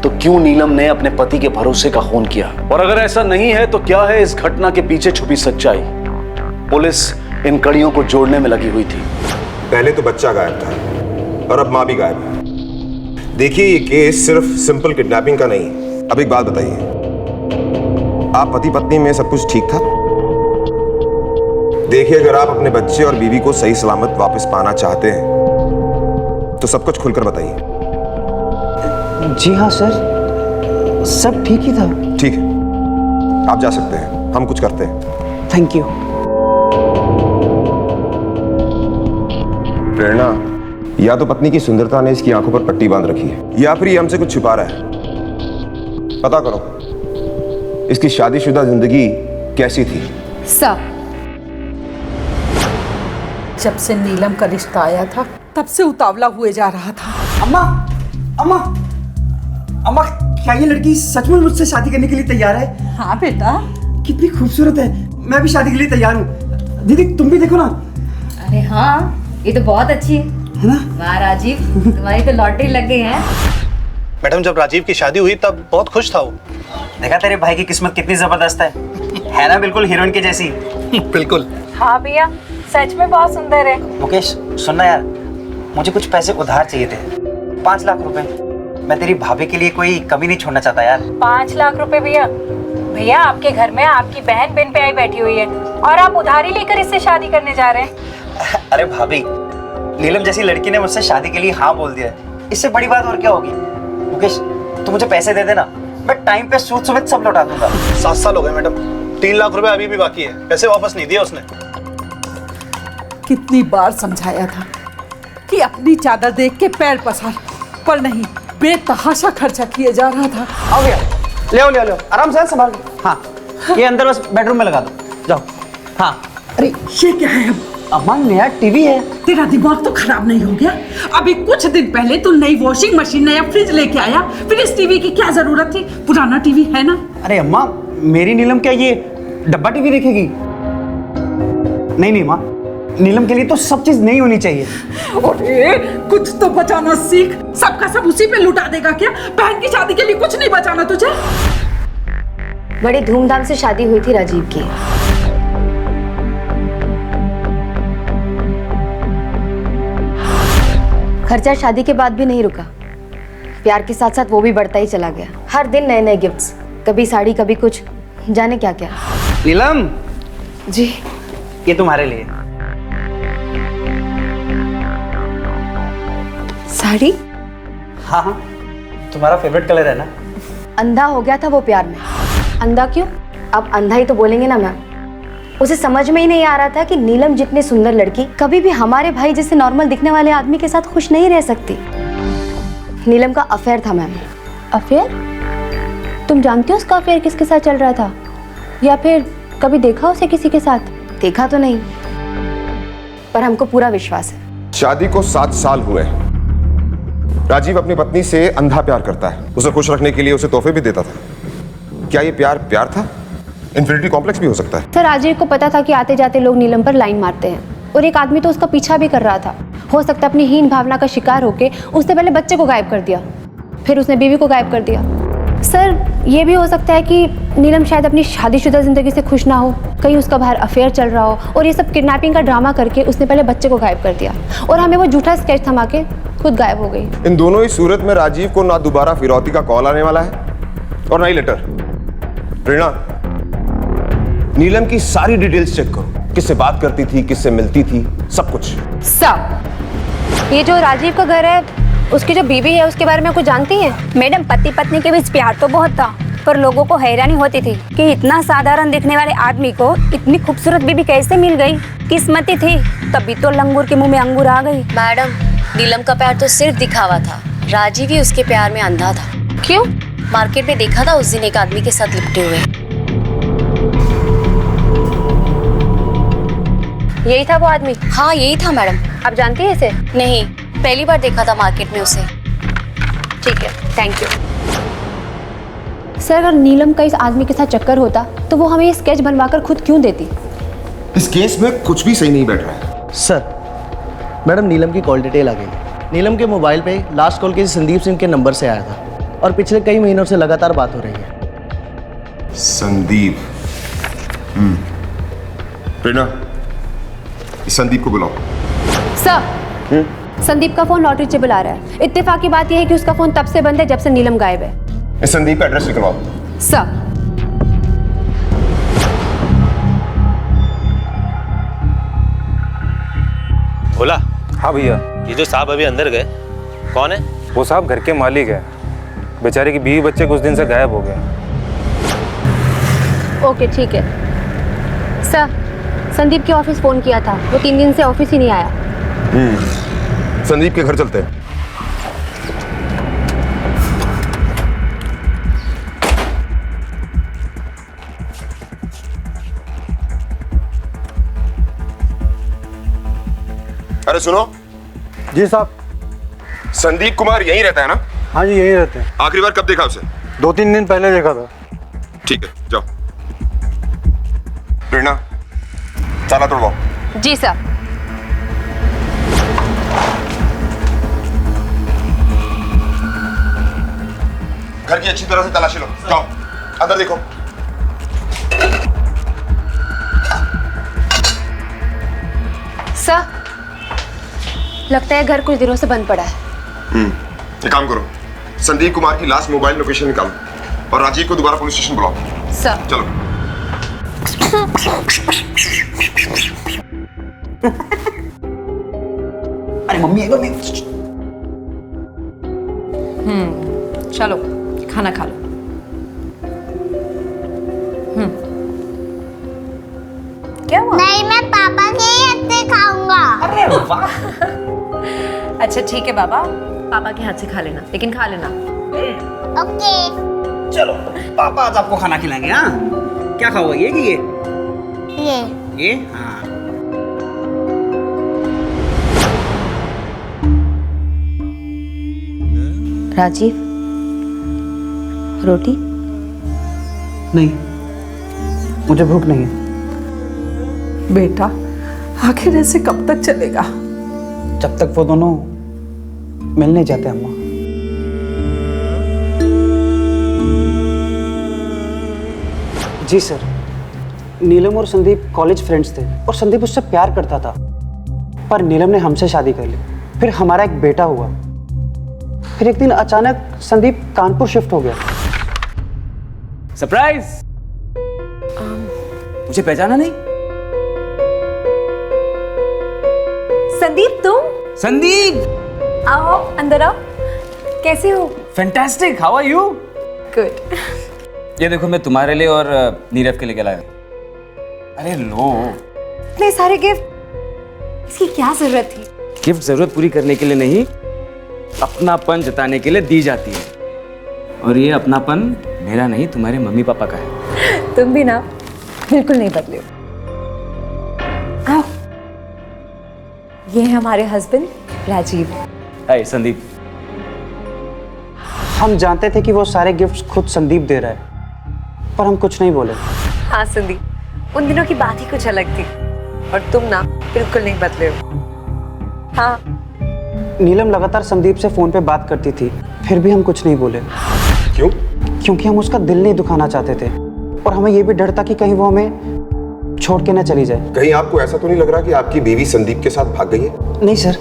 तो क्यों नीलम ने अपने पति के भरोसे का खून किया? और अगर ऐसा नहीं है तो क्या है इस घटना के पीछे छुपी सच्चाई? पुलिस इन कड़ियों को जोड़ने में लगी हुई थी। पहले तो बच्चा गायब था और अब मां भी गायब है। देखिए ये केस सिर्फ सिंपल किडनैपिंग का नहीं। अब एक बात बताइए, आप पति पत्नी में सब कुछ ठीक था? देखिए अगर आप अपने बच्चे और बीवी को सही सलामत वापस पाना चाहते हैं तो सब कुछ खुलकर बताइए। जी हाँ सर, सब ठीक ही था। ठीक है, आप जा सकते हैं, हम कुछ करते हैं। Thank you. प्रेरणा, या तो पत्नी की सुंदरता ने इसकी आंखों पर पट्टी बांध रखी है या फिर ये हमसे कुछ छुपा रहा है। पता करो इसकी शादीशुदा जिंदगी कैसी थी। सर जब से नीलम का रिश्ता आया था तब से उतावला हुए जा रहा था। अम्मा, अम्मा, अम्मा, क्या ये लड़की सच में मुझसे शादी करने के लिए तैयार है? हाँ बेटा। कितनी खूबसूरत है, मैं भी शादी के लिए तैयार हूँ। दीदी तुम भी देखो ना। अरे हाँ, ये तो बहुत अच्छी है ना? वाह राजीव, तुम्हारी तो लॉटरी लग गई है। मैडम जब राजीव की शादी हुई तब बहुत खुश था वो। देखा तेरे भाई की किस्मत कितनी जबरदस्त है ना? बिल्कुल हीरोइन के जैसी। बिल्कुल। हाँ भैया, सच में बहुत सुंदर है। मुकेश सुनना यार, मुझे कुछ पैसे उधार चाहिए थे, 5 लाख रुपए। मैं तेरी भाभी के लिए कोई कमी नहीं छोड़ना चाहता यार। 5 लाख रुपए भैया? भैया आपके घर में आपकी बहन बिन पे आई बैठी हुई है और आप उधारी लेकर इससे शादी करने जा रहे हैं? अरे भाभी, नीलम जैसी लड़की ने मुझसे शादी के लिए हाँ बोल दिया है, इससे बड़ी बात और क्या होगी। मुकेश तू मुझे पैसे दे देना, मैं टाइम पे सूद समेत सब लौटा दूंगा। 7 साल हो गए मैडम, 3 लाख रुपए अभी भी बाकी है, पैसे वापस नहीं दिए उसने। कितनी बार समझाया था कि अपनी चादर देख के पैर पसार, पर नहीं, बेतहाशा खर्चा किए जा रहा था। आओ भैया, ले आओ आराम से संभाल के। हाँ ये अंदर बस बेडरूम में लगा दो, जाओ। हाँ अरे ये क्या है? अम्मा नया टीवी है। तेरा दिमाग तो खराब नहीं हो गया? अभी कुछ दिन पहले तू नई वॉशिंग मशीन, नया फ्रिज लेके आया, फिर इस टीवी की क्या जरूरत थी? पुराना टीवी है ना। अरे अम्मा, मेरी नीलम क्या ये डब्बा टीवी देखेगी? नहीं माँ, नीलम के लिए तो सब चीज नई होनी चाहिए। अरे कुछ तो बचाना सीख, सबका सब उसी पे लुटा देगा क्या? बहन की शादी के लिए कुछ नहीं बचाना तुझे? बड़ी धूमधाम से शादी हुई थी राजीव की। खर्चा शादी के बाद भी नहीं रुका, प्यार के साथ साथ वो भी बढ़ता ही चला गया। हर दिन नए नए गिफ्ट्स, कभी साड़ी कभी कुछ, जाने क्या क्या। नीलम जी, ये तुम्हारे लिए। साड़ी? हाँ हाँ, तुम्हारा फेवरेट कलर है ना। अंधा हो गया था वो प्यार में। अंधा क्यों? अब अंधा ही तो बोलेंगे ना मैम। उसे समझ में ही नहीं आ रहा था कि नीलम जितनी सुंदर लड़की कभी भी हमारे भाई जैसे नॉर्मल दिखने वाले आदमी के साथ खुश नहीं रह सकती। नीलम का अफेयर था मैम। अफेयर? तुम जानते हो उसका अफेयर किसके साथ चल रहा था, या फिर कभी देखा उसे किसी के साथ? देखा तो नहीं, पर हमको पूरा विश्वास है। शादी को 7 साल हुए। राजीव अपनी पत्नी से अंधा प्यार करता है। उसे खुश रखने के लिए उसे तोहफे भी देता था। क्या ये प्यार प्यार था? इन्फिनिटी कॉम्प्लेक्स भी हो सकता है। सर, राजीव को पता था कि आते जाते लोग नीलम पर लाइन मारते हैं, और एक आदमी तो उसका पीछा भी कर रहा था। हो सकता है अपनी हीन भावना का शिकार होके उसने पहले बच्चे को गायब कर दिया, फिर उसने बीवी को गायब कर दिया। सर, ये भी हो सकता है कि नीलम शायद अपनी शादीशुदा जिंदगी से खुश ना हो, कहीं उसका बाहर अफेयर चल रहा हो, और ये सब किडनैपिंग का ड्रामा करके उसने पहले बच्चे को गायब कर दिया, और हमें वो झूठा स्केच थमा के खुद गायब हो गई। इन दोनों ही सूरत में राजीव को ना दोबारा फिरौती का कॉल आने वाला है और ना ही लेटर। प्रेरणा, नीलम की सारी डिटेल्स चेक करो, किससे बात करती थी, किससे मिलती थी, सब कुछ। सब। ये जो राजीव का घर है, उसकी जो बीवी है, उसके बारे में कुछ जानती हैं? मैडम, पति पत्नी के बीच प्यार तो बहुत था, पर लोगों को हैरानी होती थी कि इतना साधारण दिखने वाले आदमी को इतनी खूबसूरत बीवी कैसे मिल गई। किस्मती थी, तभी तो लंगूर के मुंह में अंगूर आ गई। मैडम, नीलम का प्यार तो सिर्फ दिखावा था। राजीव ही उसके प्यार में अंधा था। क्यों? मार्केट में देखा था उस दिन एक आदमी के साथ लिपटे हुए। यही था वो आदमी? हाँ, यही था मैडम। आप जानती हैं इसे? नहीं, पहली बार देखा था मार्केट में उसे। ठीक है, थैंक यू। सर, अगर नीलम का इस आदमी के साथ चक्कर होता तो वो हमें ये स्केच बनवाकर खुद क्यों देती? इस केस में कुछ भी सही नहीं बैठ रहा है। सर, मैडम नीलम की कॉल डिटेल आ गई। नीलम के मोबाइल पे लास्ट कॉल किसी संदीप सिंह के नंबर से आया था, और पिछले कई महीनों से लगातार बात हो रही है। संदीप। प्रेरणा, इस संदीप को बुलाओ। सर, संदीप का फोन नॉट रीचेबल आ रहा है। इत्तेफाक की बात यह है कि उसका फोन तब से बंद है जब से नीलम गायब है। इस संदीप का एड्रेस निकलवाओ। सर। बोला? हाँ भैया। ये जो साहब अभी अंदर गए, कौन है? वो साहब घर के मालिक है। बेचारे की बीवी बच्चे कुछ दिन से गायब हो गए। ओके, ठीक है। सर, संदीप के ऑफिस फोन किया था, वो 3 दिन से ऑफिस ही नहीं आया। संदीप के घर चलते हैं। अरे सुनो। जी साहब। संदीप कुमार यहीं रहता है ना? हाँ जी, यहीं रहते हैं। आखिरी बार कब देखा उसे? 2-3 दिन पहले देखा था। ठीक है, जाओ। प्रेरणा, ताला तोड़वाओ। जी सर। घर की अच्छी तरह से तलाशी लो। जाओ, अंदर देखो। सर, लगता है घर कुछ दिनों से बंद पड़ा है। एक काम करो, संदीप कुमार की लास्ट मोबाइल लोकेशन निकालो और राजीव को दोबारा पुलिस स्टेशन बुलाओ। सर। चलो। अरे मम्मी एक बार चलो खाना खा लो। क्या हुआ? नहीं, मैं पापा के ही हाथ से खाऊंगा। अरे वाह। अच्छा ठीक है बाबा, पापा के हाथ से खा लेना, लेकिन खा लेना। ओके। चलो पापा आज आपको खाना खिलाएंगे। हाँ, क्या खाओगे, ये कि ये हाँ। राजीव, रोटी? नहीं, मुझे भूख नहीं है। बेटा, आखिर ऐसे कब तक चलेगा? जब तक वो दोनों मिल नहीं जाते अम्मा। जी सर, नीलम और संदीप कॉलेज फ्रेंड्स थे और संदीप उससे प्यार करता था, पर नीलम ने हमसे शादी कर ली। फिर हमारा एक बेटा हुआ। फिर एक दिन अचानक संदीप कानपुर शिफ्ट हो गया। सरप्राइज! मुझे पहचाना नहीं? संदीप, तुम? संदीप! आओ अंदर आओ। कैसे हो? Fantastic, how are you? Good. ये देखो, मैं तुम्हारे लिए और नीरव के लिए लाया। अरे लो। इतने सारे गिफ्ट, इसकी क्या जरूरत थी? गिफ्ट जरूरत पूरी करने के लिए नहीं, अपनापन जताने के लिए दी जाती है। और ये अपनापन मेरा नहीं, तुम्हारे मम्मी पापा का है। तुम भी ना बिल्कुल नहीं बदले हो। आओ, ये है हमारे हस्बैंड राजीव। हाय संदीप। हम जानते थे कि वो सारे गिफ्ट्स खुद संदीप दे रहा है, पर हम कुछ नहीं बोले। हाँ संदीप, उन दिनों की बात ही कुछ अलग थी और तुम ना बिल्कुल नहीं बदले हो। हाँ। नीलम लगातार संदीप से फोन पे बात करती थी, फिर भी हम कुछ नहीं बोले। क्यों? क्योंकि हम उसका दिल नहीं दुखाना चाहते थे और हमें ये भी डर था कि कहीं वो हमें छोड़ के ना चली जाए। कहीं आपको ऐसा तो नहीं लग रहा कि आपकी बीवी संदीप के साथ भाग गई है? नहीं सर,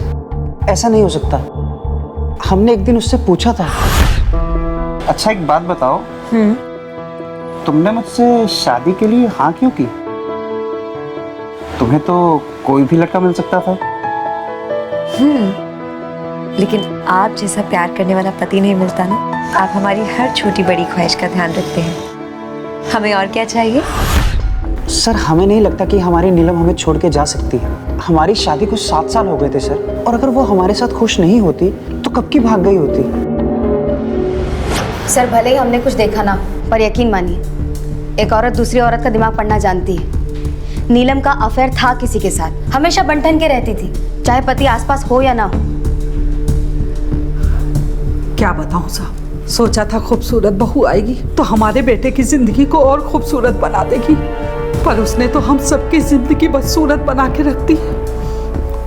ऐसा नहीं हो सकता। हमने एक दिन उससे पूछा था। अच्छा एक बात बताओ, तुमने मुझसे शादी के लिए हाँ क्यों की? तुम्हें तो कोई भी लड़का मिल सकता था। लेकिन आप जैसा प्यार करने वाला पति नहीं मिलता ना। आप हमारी हर छोटी बड़ी ख्वाहिश का ध्यान रखते हैं। हमें और क्या चाहिए? सर, हमें नहीं लगता कि हमारी नीलम हमें छोड़ के जा सकती है। हमारी शादी को 7 साल हो गए थे सर, और अगर वो हमारे साथ खुश नहीं होती तो कब की भाग गई होती। सर, भले ही हमने कुछ देखा ना, पर यकीन मानिए, एक औरत दूसरी औरत का दिमाग पढ़ना जानती है। नीलम का अफेयर था किसी के साथ, हमेशा बंटन के रहती थी, चाहे पति आसपास हो या ना हो। क्या बताऊं साहब, सोचा था खूबसूरत बहू आएगी तो हमारे बेटे की जिंदगी को और खूबसूरत बना देगी, पर उसने तो हम सबकी जिंदगी बदसूरत बना के रख दी।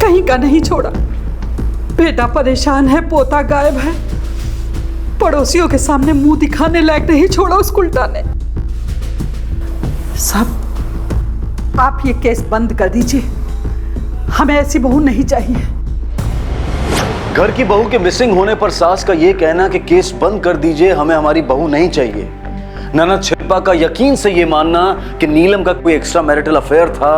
कहीं का नहीं छोड़ा। बेटा परेशान है, पोता गायब है, पड़ोसियों के सामने मुंह दिखाने लायक नहीं छोड़ा उस उल्टा ने। साहब, आप ये केस बंद कर दीजिए, हमें ऐसी बहू नहीं चाहिए। घर की बहू के मिसिंग होने पर सास का यह कहना कि केस बंद कर दीजिए, हमें हमारी बहू नहीं चाहिए। ननद शिल्पा का यकीन से यह मानना कि नीलम का कोई एक्स्ट्रा मैरिटल अफेयर था,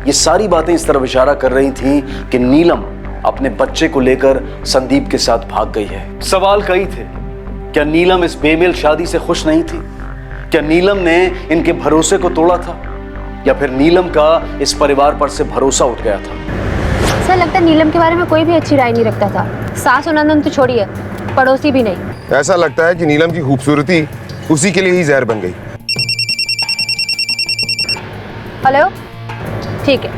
ये सारी बातें इस तरफ इशारा कर रही थी कि नीलम अपने बच्चे को लेकर संदीप के साथ भाग गई है। सवाल कई थे। क्या नीलम इस बेमेल शादी से खुश नहीं थी? क्या नीलम ने इनके भरोसे को तोड़ा था, या फिर नीलम का इस परिवार पर से भरोसा उठ गया था? सर, लगता है नीलम के बारे में कोई भी अच्छी राय नहीं रखता था। सास और नंदन तो छोड़िए, पड़ोसी भी नहीं। ऐसा लगता है कि नीलम की खूबसूरती उसी के लिए ही जहर बन गई। हेलो, ठीक है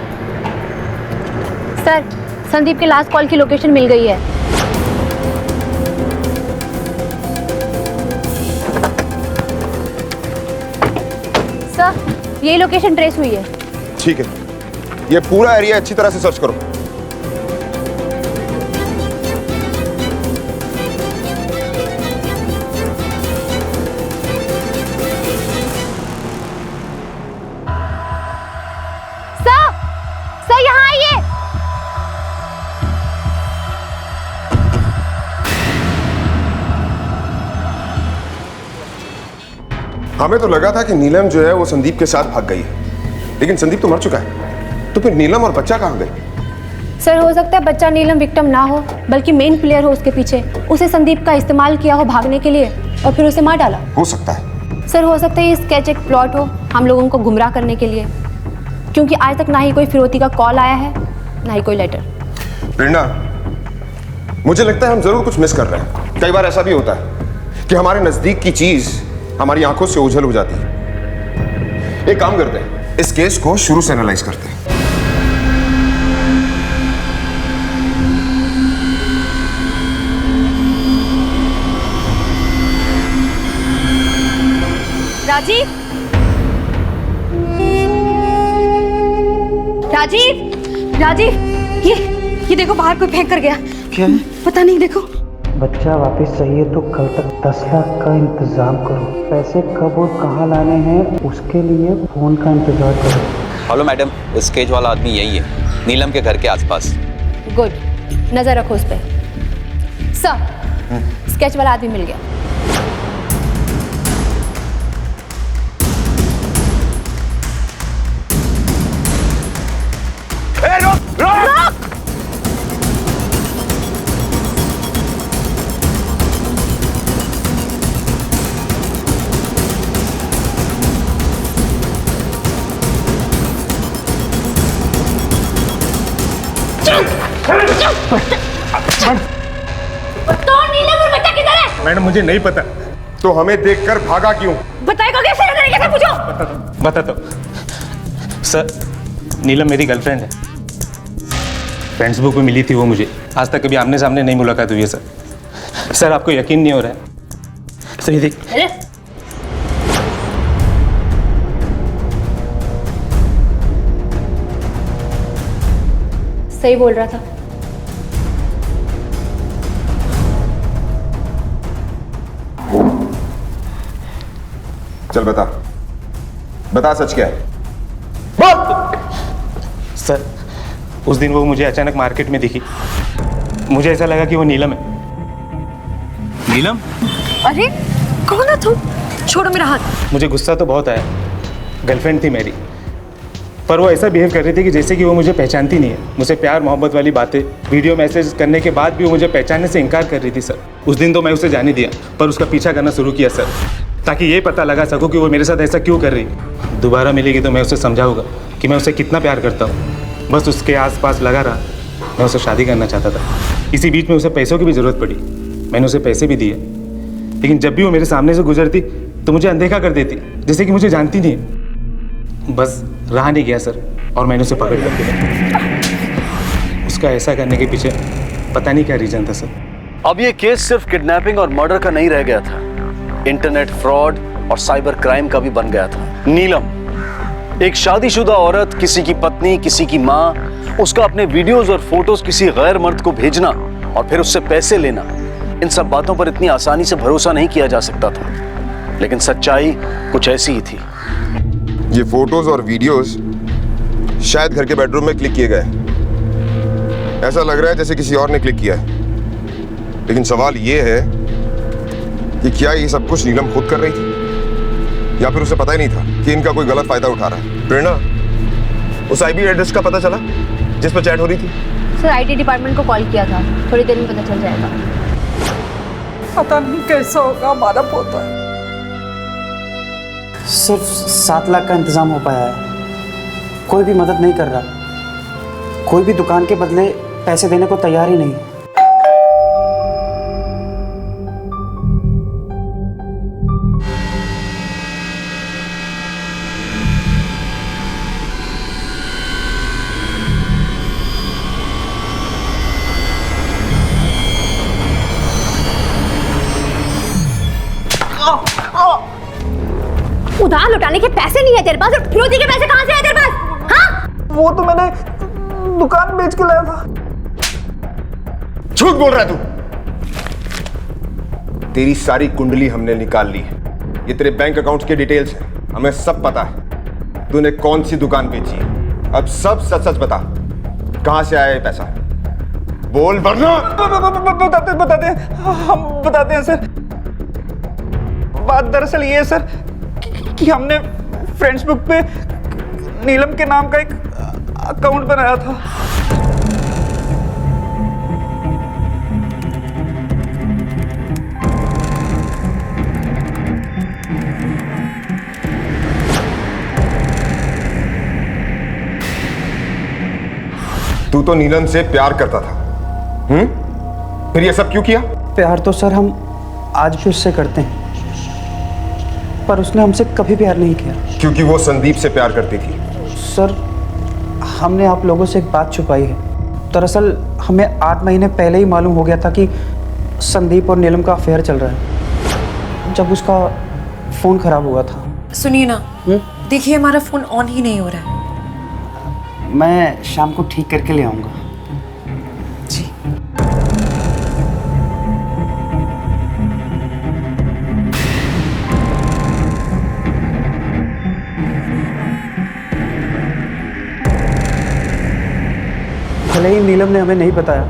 सर, संदीप के लास्ट कॉल की लोकेशन मिल गई है। सर, ये लोकेशन ट्रेस हुई है। ठीक है, ये पूरा एरिया अच्छी तरह से सर्च करो। सर यहाँ आइए। हमें तो लगा था कि नीलम जो है वो संदीप के साथ भाग गई है, लेकिन संदीप तो मर चुका है। तो फिर नीलम और बच्चा कहाँ गए? सर हो सकता है बच्चा नीलम विक्टिम ना हो, बल्कि मेन प्लेयर हो उसके पीछे। उसे संदीप का इस्तेमाल किया हो भागने के लिए और फिर उसे मार डाला। हो सकता है सर हो सकता है ये स्केच एक प्लॉट हो हम लोगों को गुमराह करने के लिए, क्योंकि आज तक ना ही कोई फिरौती का कॉल आया है ना ही कोई लेटर। प्रेरणा, मुझे लगता है हम जरूर कुछ मिस कर रहे हैं। कई बार ऐसा भी होता है कि हमारे नजदीक की चीज हमारी आंखों से ओझल हो जाती है। एक काम करते हैं, इस केस को शुरू से एनालाइज करते हैं। राजीव, राजीव, राजीव, ये देखो बाहर कोई फेंक कर गया। क्या? पता नहीं, देखो। बच्चा वापस चाहिए तो कल तक 10 लाख का इंतजाम करो। पैसे कब और कहाँ लाने हैं उसके लिए फोन का इंतजार करो। हेलो मैडम, स्केच वाला आदमी यही है, नीलम के घर के आसपास। गुड, नजर रखो उस पर। सर, स्केच वाला आदमी मिल गया। तो नीलम और बच्चा किधर है? मैडम मुझे नहीं पता। तो हमें देखकर भागा क्यों? बताएगा कैसे? तरीके से पूछो। बता दो सर, नीलम मेरी गर्लफ्रेंड है। फ्रेंड्स बुक में मिली थी वो मुझे। आज तक कभी आमने सामने नहीं मुलाकात हुई है सर। सर आपको यकीन नहीं हो रहा है? सही देख। सही बोल रहा था। चल बता, बता सच क्या है? सर उस दिन वो मुझे अचानक मार्केट में दिखी। मुझे ऐसा लगा कि वो नीलम है। नीलम? अरे कौन है तुम? छोड़ो मेरा हाथ। मुझे गुस्सा तो बहुत आया। गर्लफ्रेंड थी मेरी, पर वो ऐसा बिहेव कर रही थी कि जैसे कि वो मुझे पहचानती नहीं है। मुझसे प्यार मोहब्बत वाली बातें, वीडियो मैसेज करने के बाद भी वो मुझे पहचानने से इनकार कर रही थी सर। उस दिन तो मैं उसे जाने दिया, पर उसका पीछा करना शुरू किया सर, ताकि ये पता लगा सकूं कि वो मेरे साथ ऐसा क्यों कर रही। दोबारा मिलेगी तो मैं उसे समझाऊंगा कि मैं उसे कितना प्यार करता हूँ। बस उसके आसपास लगा रहा। मैं उसे शादी करना चाहता था। इसी बीच में उसे पैसों की भी ज़रूरत पड़ी। मैंने उसे पैसे भी दिए, लेकिन जब भी वो मेरे सामने से गुजरती तो मुझे अनदेखा कर देती, जैसे कि मुझे जानती नहीं। बस रहा नहीं गया सर, और मैंने उसे पकड़ कर दिया। उसका ऐसा करने के पीछे पता नहीं क्या रीज़न था सर। अब ये केस सिर्फ किडनैपिंग और मर्डर का नहीं रह गया था, इंटरनेट फ्रॉड और साइबर क्राइम का भी बन गया था। नीलम, एक शादीशुदा औरत, किसी की पत्नी, किसी की माँ, उसका अपने वीडियोस और फोटोज किसी गैर मर्द को भेजना और फिर उससे पैसे लेना, इन सब बातों पर इतनी आसानी से भरोसा नहीं किया जा सकता था। लेकिन सच्चाई कुछ ऐसी ही थी। ये फोटोज और वीडियोस शायद घर के बेडरूम में क्लिक किए गए। ऐसा लग रहा है जैसे किसी और ने क्लिक किया है। लेकिन सवाल ये है कि क्या ये सब कुछ नीलम खुद कर रही थी, या फिर उसे पता ही नहीं था कि इनका कोई गलत फायदा उठा रहा है। प्रेरणा, उस आईपी एड्रेस का पता चला जिस पर चैट हो रही थी? सर आईटी डिपार्टमेंट को कॉल किया था, थोड़ी देर में पता चल जाएगा। पता नहीं कैसा होगा हमारा पोता। सिर्फ 7 लाख का इंतजाम हो पाया है। कोई भी मदद नहीं कर रहा। कोई भी दुकान के बदले पैसे देने को तैयार ही नहीं। उधार लौटाने के पैसे नहीं है तेरे पास, और फिरौती के पैसे कहाँ से आए तेरे पास? हाँ? वो तो मैंने दुकान बेच के लाया था। झूठ बोल रहा है तू। तेरी सारी कुंडली हमने निकाल ली है। ये तेरे बैंक अकाउंट के डिटेल्स हैं, हमें सब पता है तूने कौन सी दुकान बेची है। अब सब सच सच बता, कहां से आया ये पैसा? बोल वरना। हम बताते हैं सर। बात दरअसल ये है सर कि हमने फ्रेंड्स बुक पे नीलम के नाम का एक अकाउंट बनाया था। तू तो नीलम से प्यार करता था, फिर ये सब क्यों किया? प्यार तो सर हम आज भी उससे करते हैं, पर उसने हमसे कभी प्यार नहीं किया। क्योंकि वो संदीप से प्यार करती थी। सर हमने आप लोगों से एक बात छुपाई है। दरअसल हमें 8 महीने पहले ही मालूम हो गया था कि संदीप और नीलम का अफेयर चल रहा है, जब उसका फ़ोन ख़राब हुआ था। सुनिए ना, देखिए हमारा फ़ोन ऑन ही नहीं हो रहा है। मैं शाम को ठीक करके ले आऊँगा। जी। भले ही नीलम ने हमें नहीं बताया,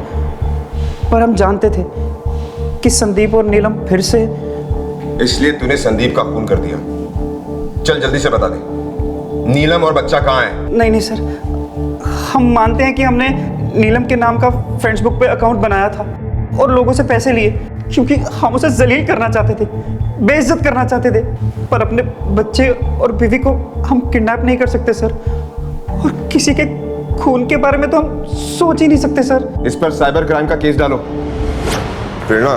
पर हम जानते थे कि संदीप और नीलम फिर से। इसलिए तूने संदीप का खून कर दिया। चल जल्दी से बता दे, नीलम और बच्चा कहाँ है? नहीं नहीं सर, हम मानते हैं कि हमने नीलम के नाम का फेसबुक पे अकाउंट बनाया था और लोगों से पैसे लिए, क्योंकि हम उसे जलील करना चाहते थे, बेइज्जत करना चाहते थे। पर अपने बच्चे और बीवी को हम किडनैप नहीं कर सकते सर, और किसी के खून के बारे में तो हम सोच ही नहीं सकते सर। इस पर साइबर क्राइम का केस डालो। प्रेरणा,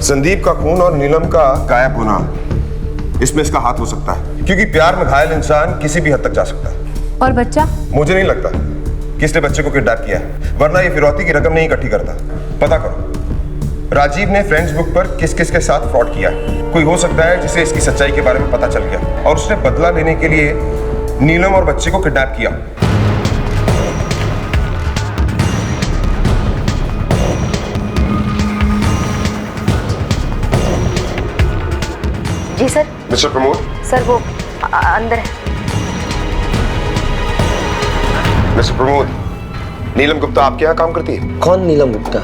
संदीप का खून और नीलम का गायब होना, इसमें इसका हाथ हो सकता है, क्योंकि प्यार में घायल इंसान किसी भी हद तक जा सकता है। और बच्चा? मुझे नहीं लगता कि इसने बच्चे को किडनैप किया है, वरना ये फिरौती की रकम नहीं इकट्ठी करता। पता करो राजीव ने फ्रेंड्स बुक पर किस किस के साथ फ्रॉड किया है। कोई हो सकता है जिसे इसकी सच्चाई के बारे में पता चल गया और उसने बदला लेने के लिए नीलम और बच्चे को किडनैप किया। जी सर। मिस्टर प्रमोद। सर वो अंदर है। मिस्टर प्रमोद, नीलम गुप्ता आपके यहाँ काम करती है? कौन नीलम गुप्ता?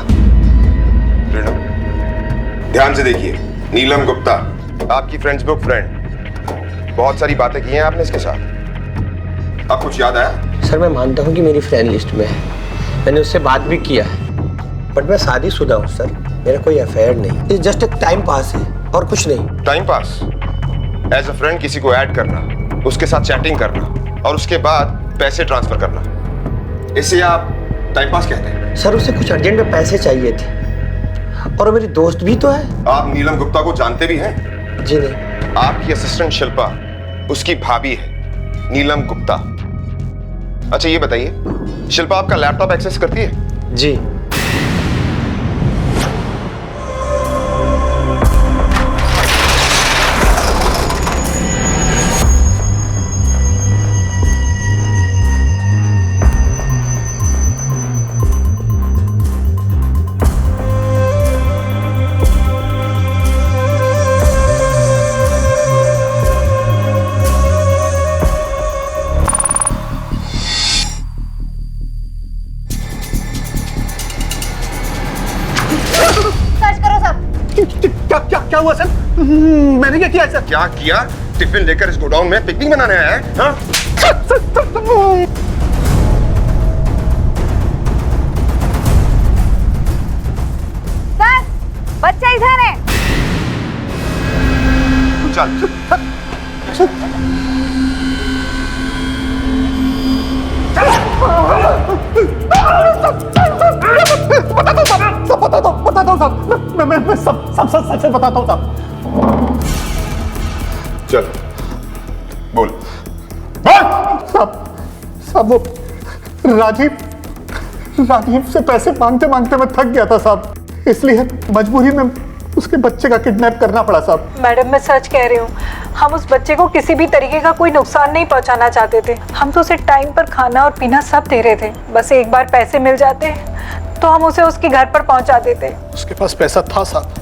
ध्यान से देखिए, नीलम गुप्ता आपकी फ्रेंड्स बुक फ्रेंड। बहुत सारी बातें की हैं आपने इसके साथ, अब कुछ याद आया? सर मैं मानता हूँ कि मेरी फ्रेंड लिस्ट में है, मैंने उससे बात भी किया है, बट मैं शादीशुदा हूँ सर, मेरा कोई अफेयर नहीं। ये जस्ट एक टाइम पास है और कुछ नहीं। Time pass? As a friend किसी को ऐड करना, उसके साथ चैटिंग करना और उसके बाद पैसे ट्रांसफर करना, इसे आप टाइम पास कहते हैं? सर उसे कुछ अर्जेंट में पैसे चाहिए थे और मेरी दोस्त भी तो है। आप नीलम गुप्ता को जानते भी हैं? जी नहीं। आपकी असिस्टेंट शिल्पा उसकी भाभी है, नीलम गुप्ता। अच्छा ये बताइए, शिल्पा आपका लैपटॉप एक्सेस करती है? जी। क्या हुआ सर? मैंने क्या किया सर? क्या किया? टिफिन लेकर इस गोडाउन में पिकनिक मनाने आया है? हाँ? सर, बच्चा इधर है। चल। बताता हूँ साहब, मैं सब सच बताता हूँ साहब। चल बोल। साहब वो राजीव से पैसे मांगते मांगते मैं थक गया था साहब, इसलिए मजबूरी में उसके बच्चे का किडनैप करना पड़ा साहब। मैडम मैं सच कह रही हूँ, हम उस बच्चे को किसी भी तरीके का कोई नुकसान नहीं पहुँचाना चाहते थे। हम तो उसे टाइम पर खाना और पीना सब दे रहे थे, बस एक बार पैसे मिल जाते तो हम उसे उसके घर पर पहुँचा देते। उसके पास पैसा था साहब,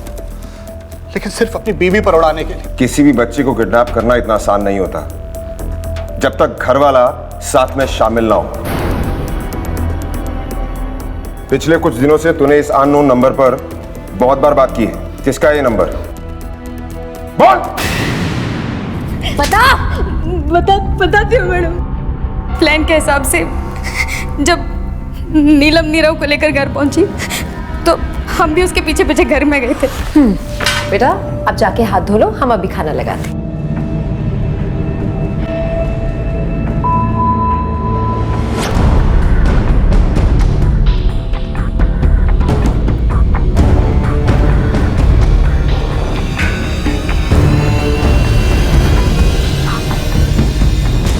लेकिन सिर्फ अपनी बीवी पर उड़ाने के लिए। किसी भी बच्चे को किडनैप करना इतना आसान नहीं होता जब तक घर वाला साथ में शामिल ना हो। पिछले कुछ दिनों से तूने इस अननोन नंबर पर बहुत बार बात की है। किसका है ये नंबर? बोल। बताती हूँ मैडम। प्लान के हिसाब से जब नीलम नीरव को लेकर घर पहुंची तो हम भी उसके पीछे पीछे घर में गए थे। बेटा अब जाके हाथ धो लो, हम अभी खाना लगाते।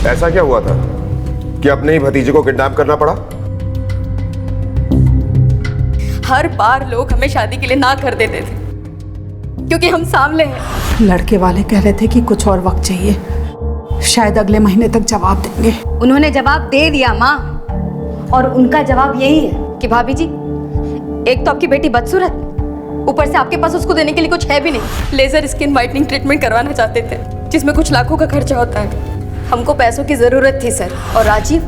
ऐसा क्या हुआ था कि अपने ही भतीजे को किडनैप करना पड़ा? हर बार लोग हमें शादी के लिए ना कर देते थे क्योंकि हम सांवले हैं। लड़के वाले कह रहे थे कि कुछ और वक्त चाहिए, शायद अगले महीने तक जवाब देंगे। उन्होंने जवाब दे दिया माँ, और उनका जवाब यही है कि भाभी जी, एक तो आपकी बेटी बदसूरत, ऊपर से आपके पास उसको देने के लिए कुछ है भी नहीं। लेजर स्किन वाइटनिंग ट्रीटमेंट करवाना चाहते थे जिसमें कुछ लाखों का खर्चा होता है। हमको पैसों की जरूरत थी सर, और राजीव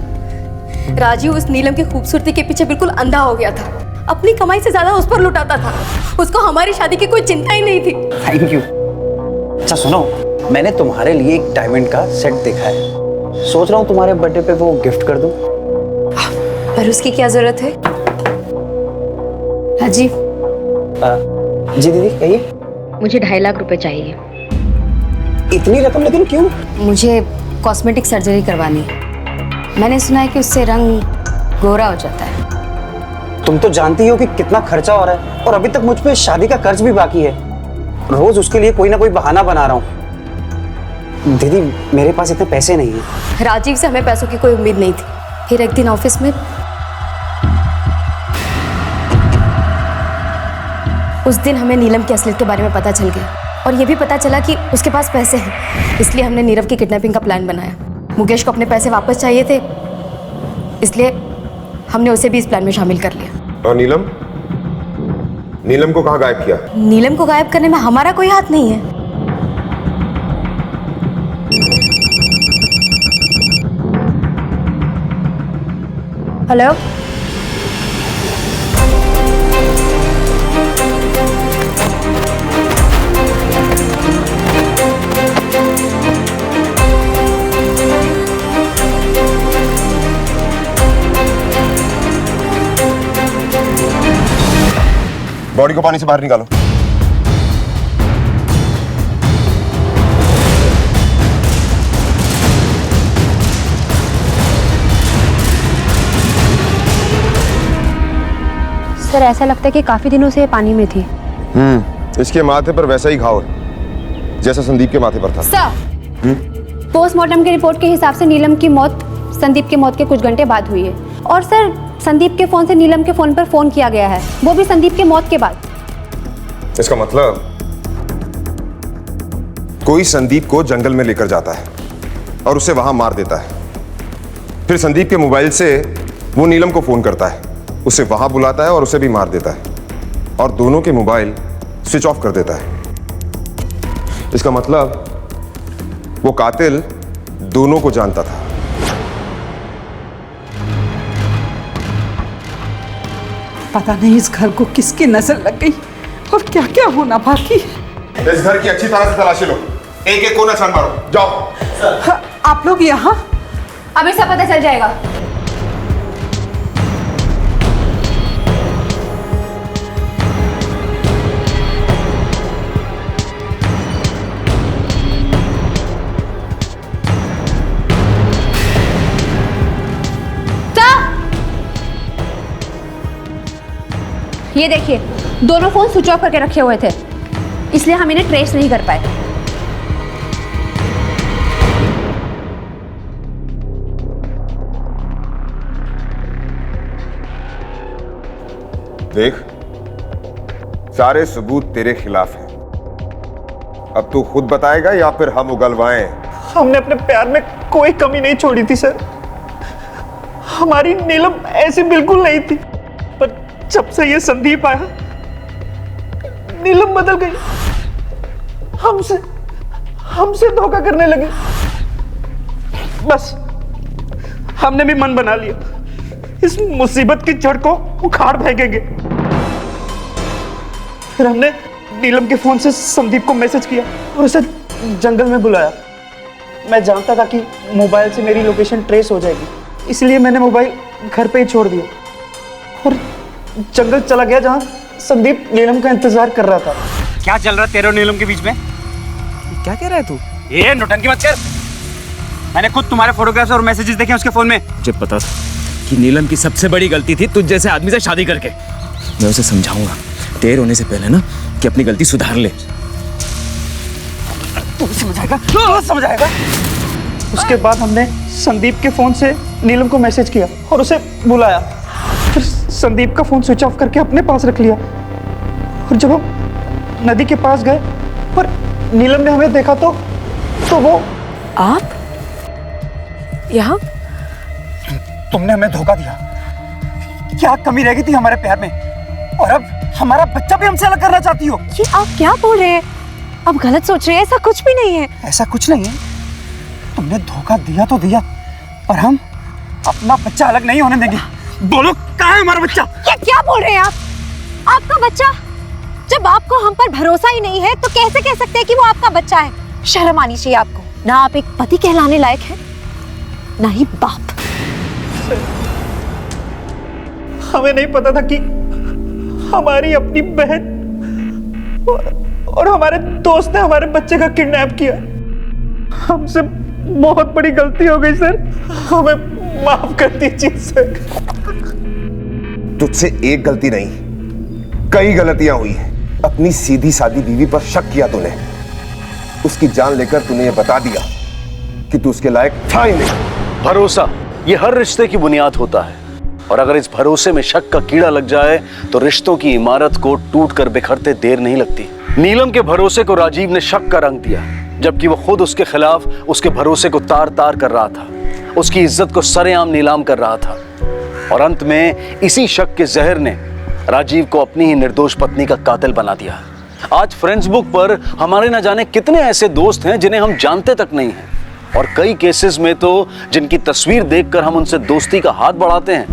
उस नीलम की खूबसूरती के पीछे बिल्कुल अंधा हो गया था। अपनी कमाई से ज्यादा उस पर लुटाता था। उसको हमारी शादी की कोई चिंता ही नहीं थी। Thank you. अच्छा सुनो, मैंने तुम्हारे लिए एक डायमंड का सेट देखा है, सोच रहा हूँ तुम्हारे बर्थडे पे वो गिफ्ट कर दूं। पर उसकी क्या जरूरत है? राजीव। जी दीदी कहिए। मुझे 2.5 लाख रुपए चाहिए। इतनी रकम लेकिन क्यों? मुझे कॉस्मेटिक सर्जरी करवानी है। मैंने सुना है कि उससे रंग गोरा हो जाता है। तुम तो जानती हो कि कितना खर्चा हो रहा है, और अभी तक मुझ पे शादी का कर्ज भी बाकी है। रोज उसके लिए कोई ना कोई बहाना बना रहा हूँ। दीदी मेरे पास इतने पैसे नहीं है। राजीव से हमें पैसों की कोई उम्मीद नहीं थी। फिर एक दिन ऑफिस में उस दिन हमें नीलम की असलियत के बारे में पता चल गया, और ये भी पता चला कि उसके पास पैसे हैं। इसलिए हमने नीरव की किडनैपिंग का प्लान बनाया। मुकेश को अपने पैसे वापस चाहिए थे, इसलिए हमने उसे भी इस प्लान में शामिल कर लिया। और नीलम को कहाँ गायब किया? नीलम को गायब करने में हमारा कोई हाथ नहीं है। हेलो, बॉडी को पानी से बाहर निकालो। सर ऐसा लगता है कि काफी दिनों से ये पानी में थी। इसके माथे पर वैसा ही घाव है जैसा संदीप के माथे पर था। सर, पोस्टमार्टम की रिपोर्ट के हिसाब से नीलम की मौत संदीप की मौत के कुछ घंटे बाद हुई है। और सर, संदीप के फोन से नीलम के फोन पर फोन किया गया है, वो भी संदीप के मौत के बाद। इसका मतलब कोई संदीप को जंगल में लेकर जाता है और उसे वहां मार देता है। फिर संदीप के मोबाइल से वो नीलम को फोन करता है, उसे वहां बुलाता है और उसे भी मार देता है, और दोनों के मोबाइल स्विच ऑफ कर देता है। इसका मतलब वो कातिल दोनों को जानता था। पता नहीं इस घर को किसकी नजर लग गई और क्या क्या होना बाकी है। इस घर की अच्छी तरह से तलाशी लो, एक एक कोना छान मारो। जाओ। आप लोग यहाँ? अभी सब पता चल जाएगा। ये देखिए, दोनों फोन स्विच ऑफ करके रखे हुए थे, इसलिए हम इन्हें ट्रेस नहीं कर पाए। देख, सारे सबूत तेरे खिलाफ हैं। अब तू खुद बताएगा या फिर हम उगलवाएं? हमने अपने प्यार में कोई कमी नहीं छोड़ी थी सर। हमारी नीलम ऐसी बिल्कुल नहीं थी, पर जब से ये संदीप आया नीलम बदल गई। हमसे धोखा करने लगे। बस हमने भी मन बना लिया, इस मुसीबत की जड़ को उखाड़ फेंकेंगे। फिर हमने नीलम के फोन से संदीप को मैसेज किया और उसे जंगल में बुलाया। मैं जानता था कि मोबाइल से मेरी लोकेशन ट्रेस हो जाएगी, इसलिए मैंने मोबाइल घर पे ही छोड़ दिया और जंगल चला गया जहां संदीप नीलम का इंतजार कर रहा था। क्या चल रहा है तेरे और नीलम के बीच में? क्या कह रहा है तू? ये नौटंकी मत कर। मैंने खुद तुम्हारे फोटोग्राफ्स और मैसेजेस देखे उसके फोन में। मुझे पता था कि नीलम की सबसे बड़ी गलती थी तुझ जैसे आदमी से शादी करके। मैं उसे समझाऊंगा देर होने से पहले ना कि अपनी गलती सुधार ले। तू समझाएगा? समझाएगा? उसके बाद हमने संदीप के फोन से नीलम को मैसेज किया और उसे बुलाया। फिर संदीप का फोन स्विच ऑफ करके अपने पास रख लिया। और जब हम नदी के पास गए और नीलम ने हमें देखा तो वो आप यहाँ? तुमने हमें धोखा दिया। क्या कमी रह गई थी हमारे प्यार में, और अब हमारा बच्चा भी हमसे अलग करना चाहती हो? ये आप क्या बोल रहे हैं? आप गलत सोच रहे हैं, ऐसा कुछ भी नहीं है। ऐसा कुछ नहीं है। तुमने धोखा दिया तो दिया, पर हम अपना बच्चा अलग नहीं होने देंगे। बोलो कहाँ है हमारा बच्चा? ये क्या बोल रहे हैं आप? आपका बच्चा? जब आपको हम पर भरोसा ही नहीं है तो कैसे कह सकते हैं कि वो आपका बच्चा है? शर्म आनी चाहिए आपको। ना आप एक पति कहलाने लायक हैं, ना ही बाप। हमें नहीं पता था कि हमारी अपनी बहन और हमारे दोस्त ने हमारे बच्चे का किडनैप किया। हमसे बहुत बड़ी गलती हो गई सर, हमें माफ कर दीजिए सर। तुझसे एक गलती नहीं, कई गलतियां हुई हैं। अपनी सीधी सादी बीवी पर शक किया तूने, उसकी जान लेकर तूने ये बता दिया कि तू उसके लायक था ही नहीं। भरोसा ये हर रिश्ते की बुनियाद होता है, और अगर इस भरोसे में शक का कीड़ा लग जाए तो रिश्तों की इमारत को टूट कर बिखरते देर नहीं लगती। नीलम के भरोसे को राजीव ने शक का रंग दिया, जबकि वो खुद उसके खिलाफ उसके भरोसे को तार तार कर रहा था, उसकी इज्जत को सरेआम नीलाम कर रहा था। और अंत में इसी शक के जहर ने राजीव को अपनी ही निर्दोष पत्नी का कातिल बना दिया। आज फ्रेंड्स बुक पर हमारे न जाने कितने ऐसे दोस्त हैं जिन्हें हम जानते तक नहीं हैं, और कई केसेस में तो जिनकी तस्वीर देखकर हम उनसे दोस्ती का हाथ बढ़ाते हैं,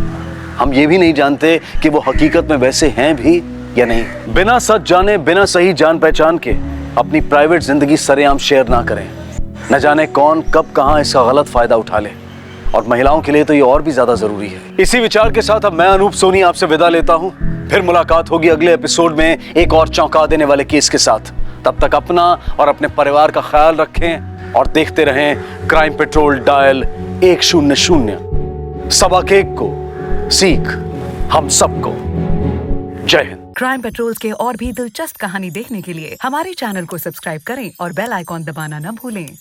हम ये भी नहीं जानते कि वो हकीकत में वैसे हैं भी या नहीं। बिना सच जाने, बिना सही जान पहचान के अपनी प्राइवेट जिंदगी सरेआम शेयर ना करें। न जाने कौन कब कहां इसका गलत फायदा उठा ले, और महिलाओं के लिए तो ये और भी ज्यादा जरूरी है। इसी विचार के साथ अब मैं अनूप सोनी आपसे विदा लेता हूं। फिर मुलाकात होगी अगले एपिसोड में एक और चौंका देने वाले केस के साथ। तब तक अपना और अपने परिवार का ख्याल रखें और देखते रहें क्राइम पेट्रोल डायल 100। सबक एक को सीख हम सबको। जय हिंद। क्राइम पेट्रोल के और भी दिलचस्प कहानी देखने के लिए हमारे चैनल को सब्सक्राइब करें और बेल आइकॉन दबाना न भूलें।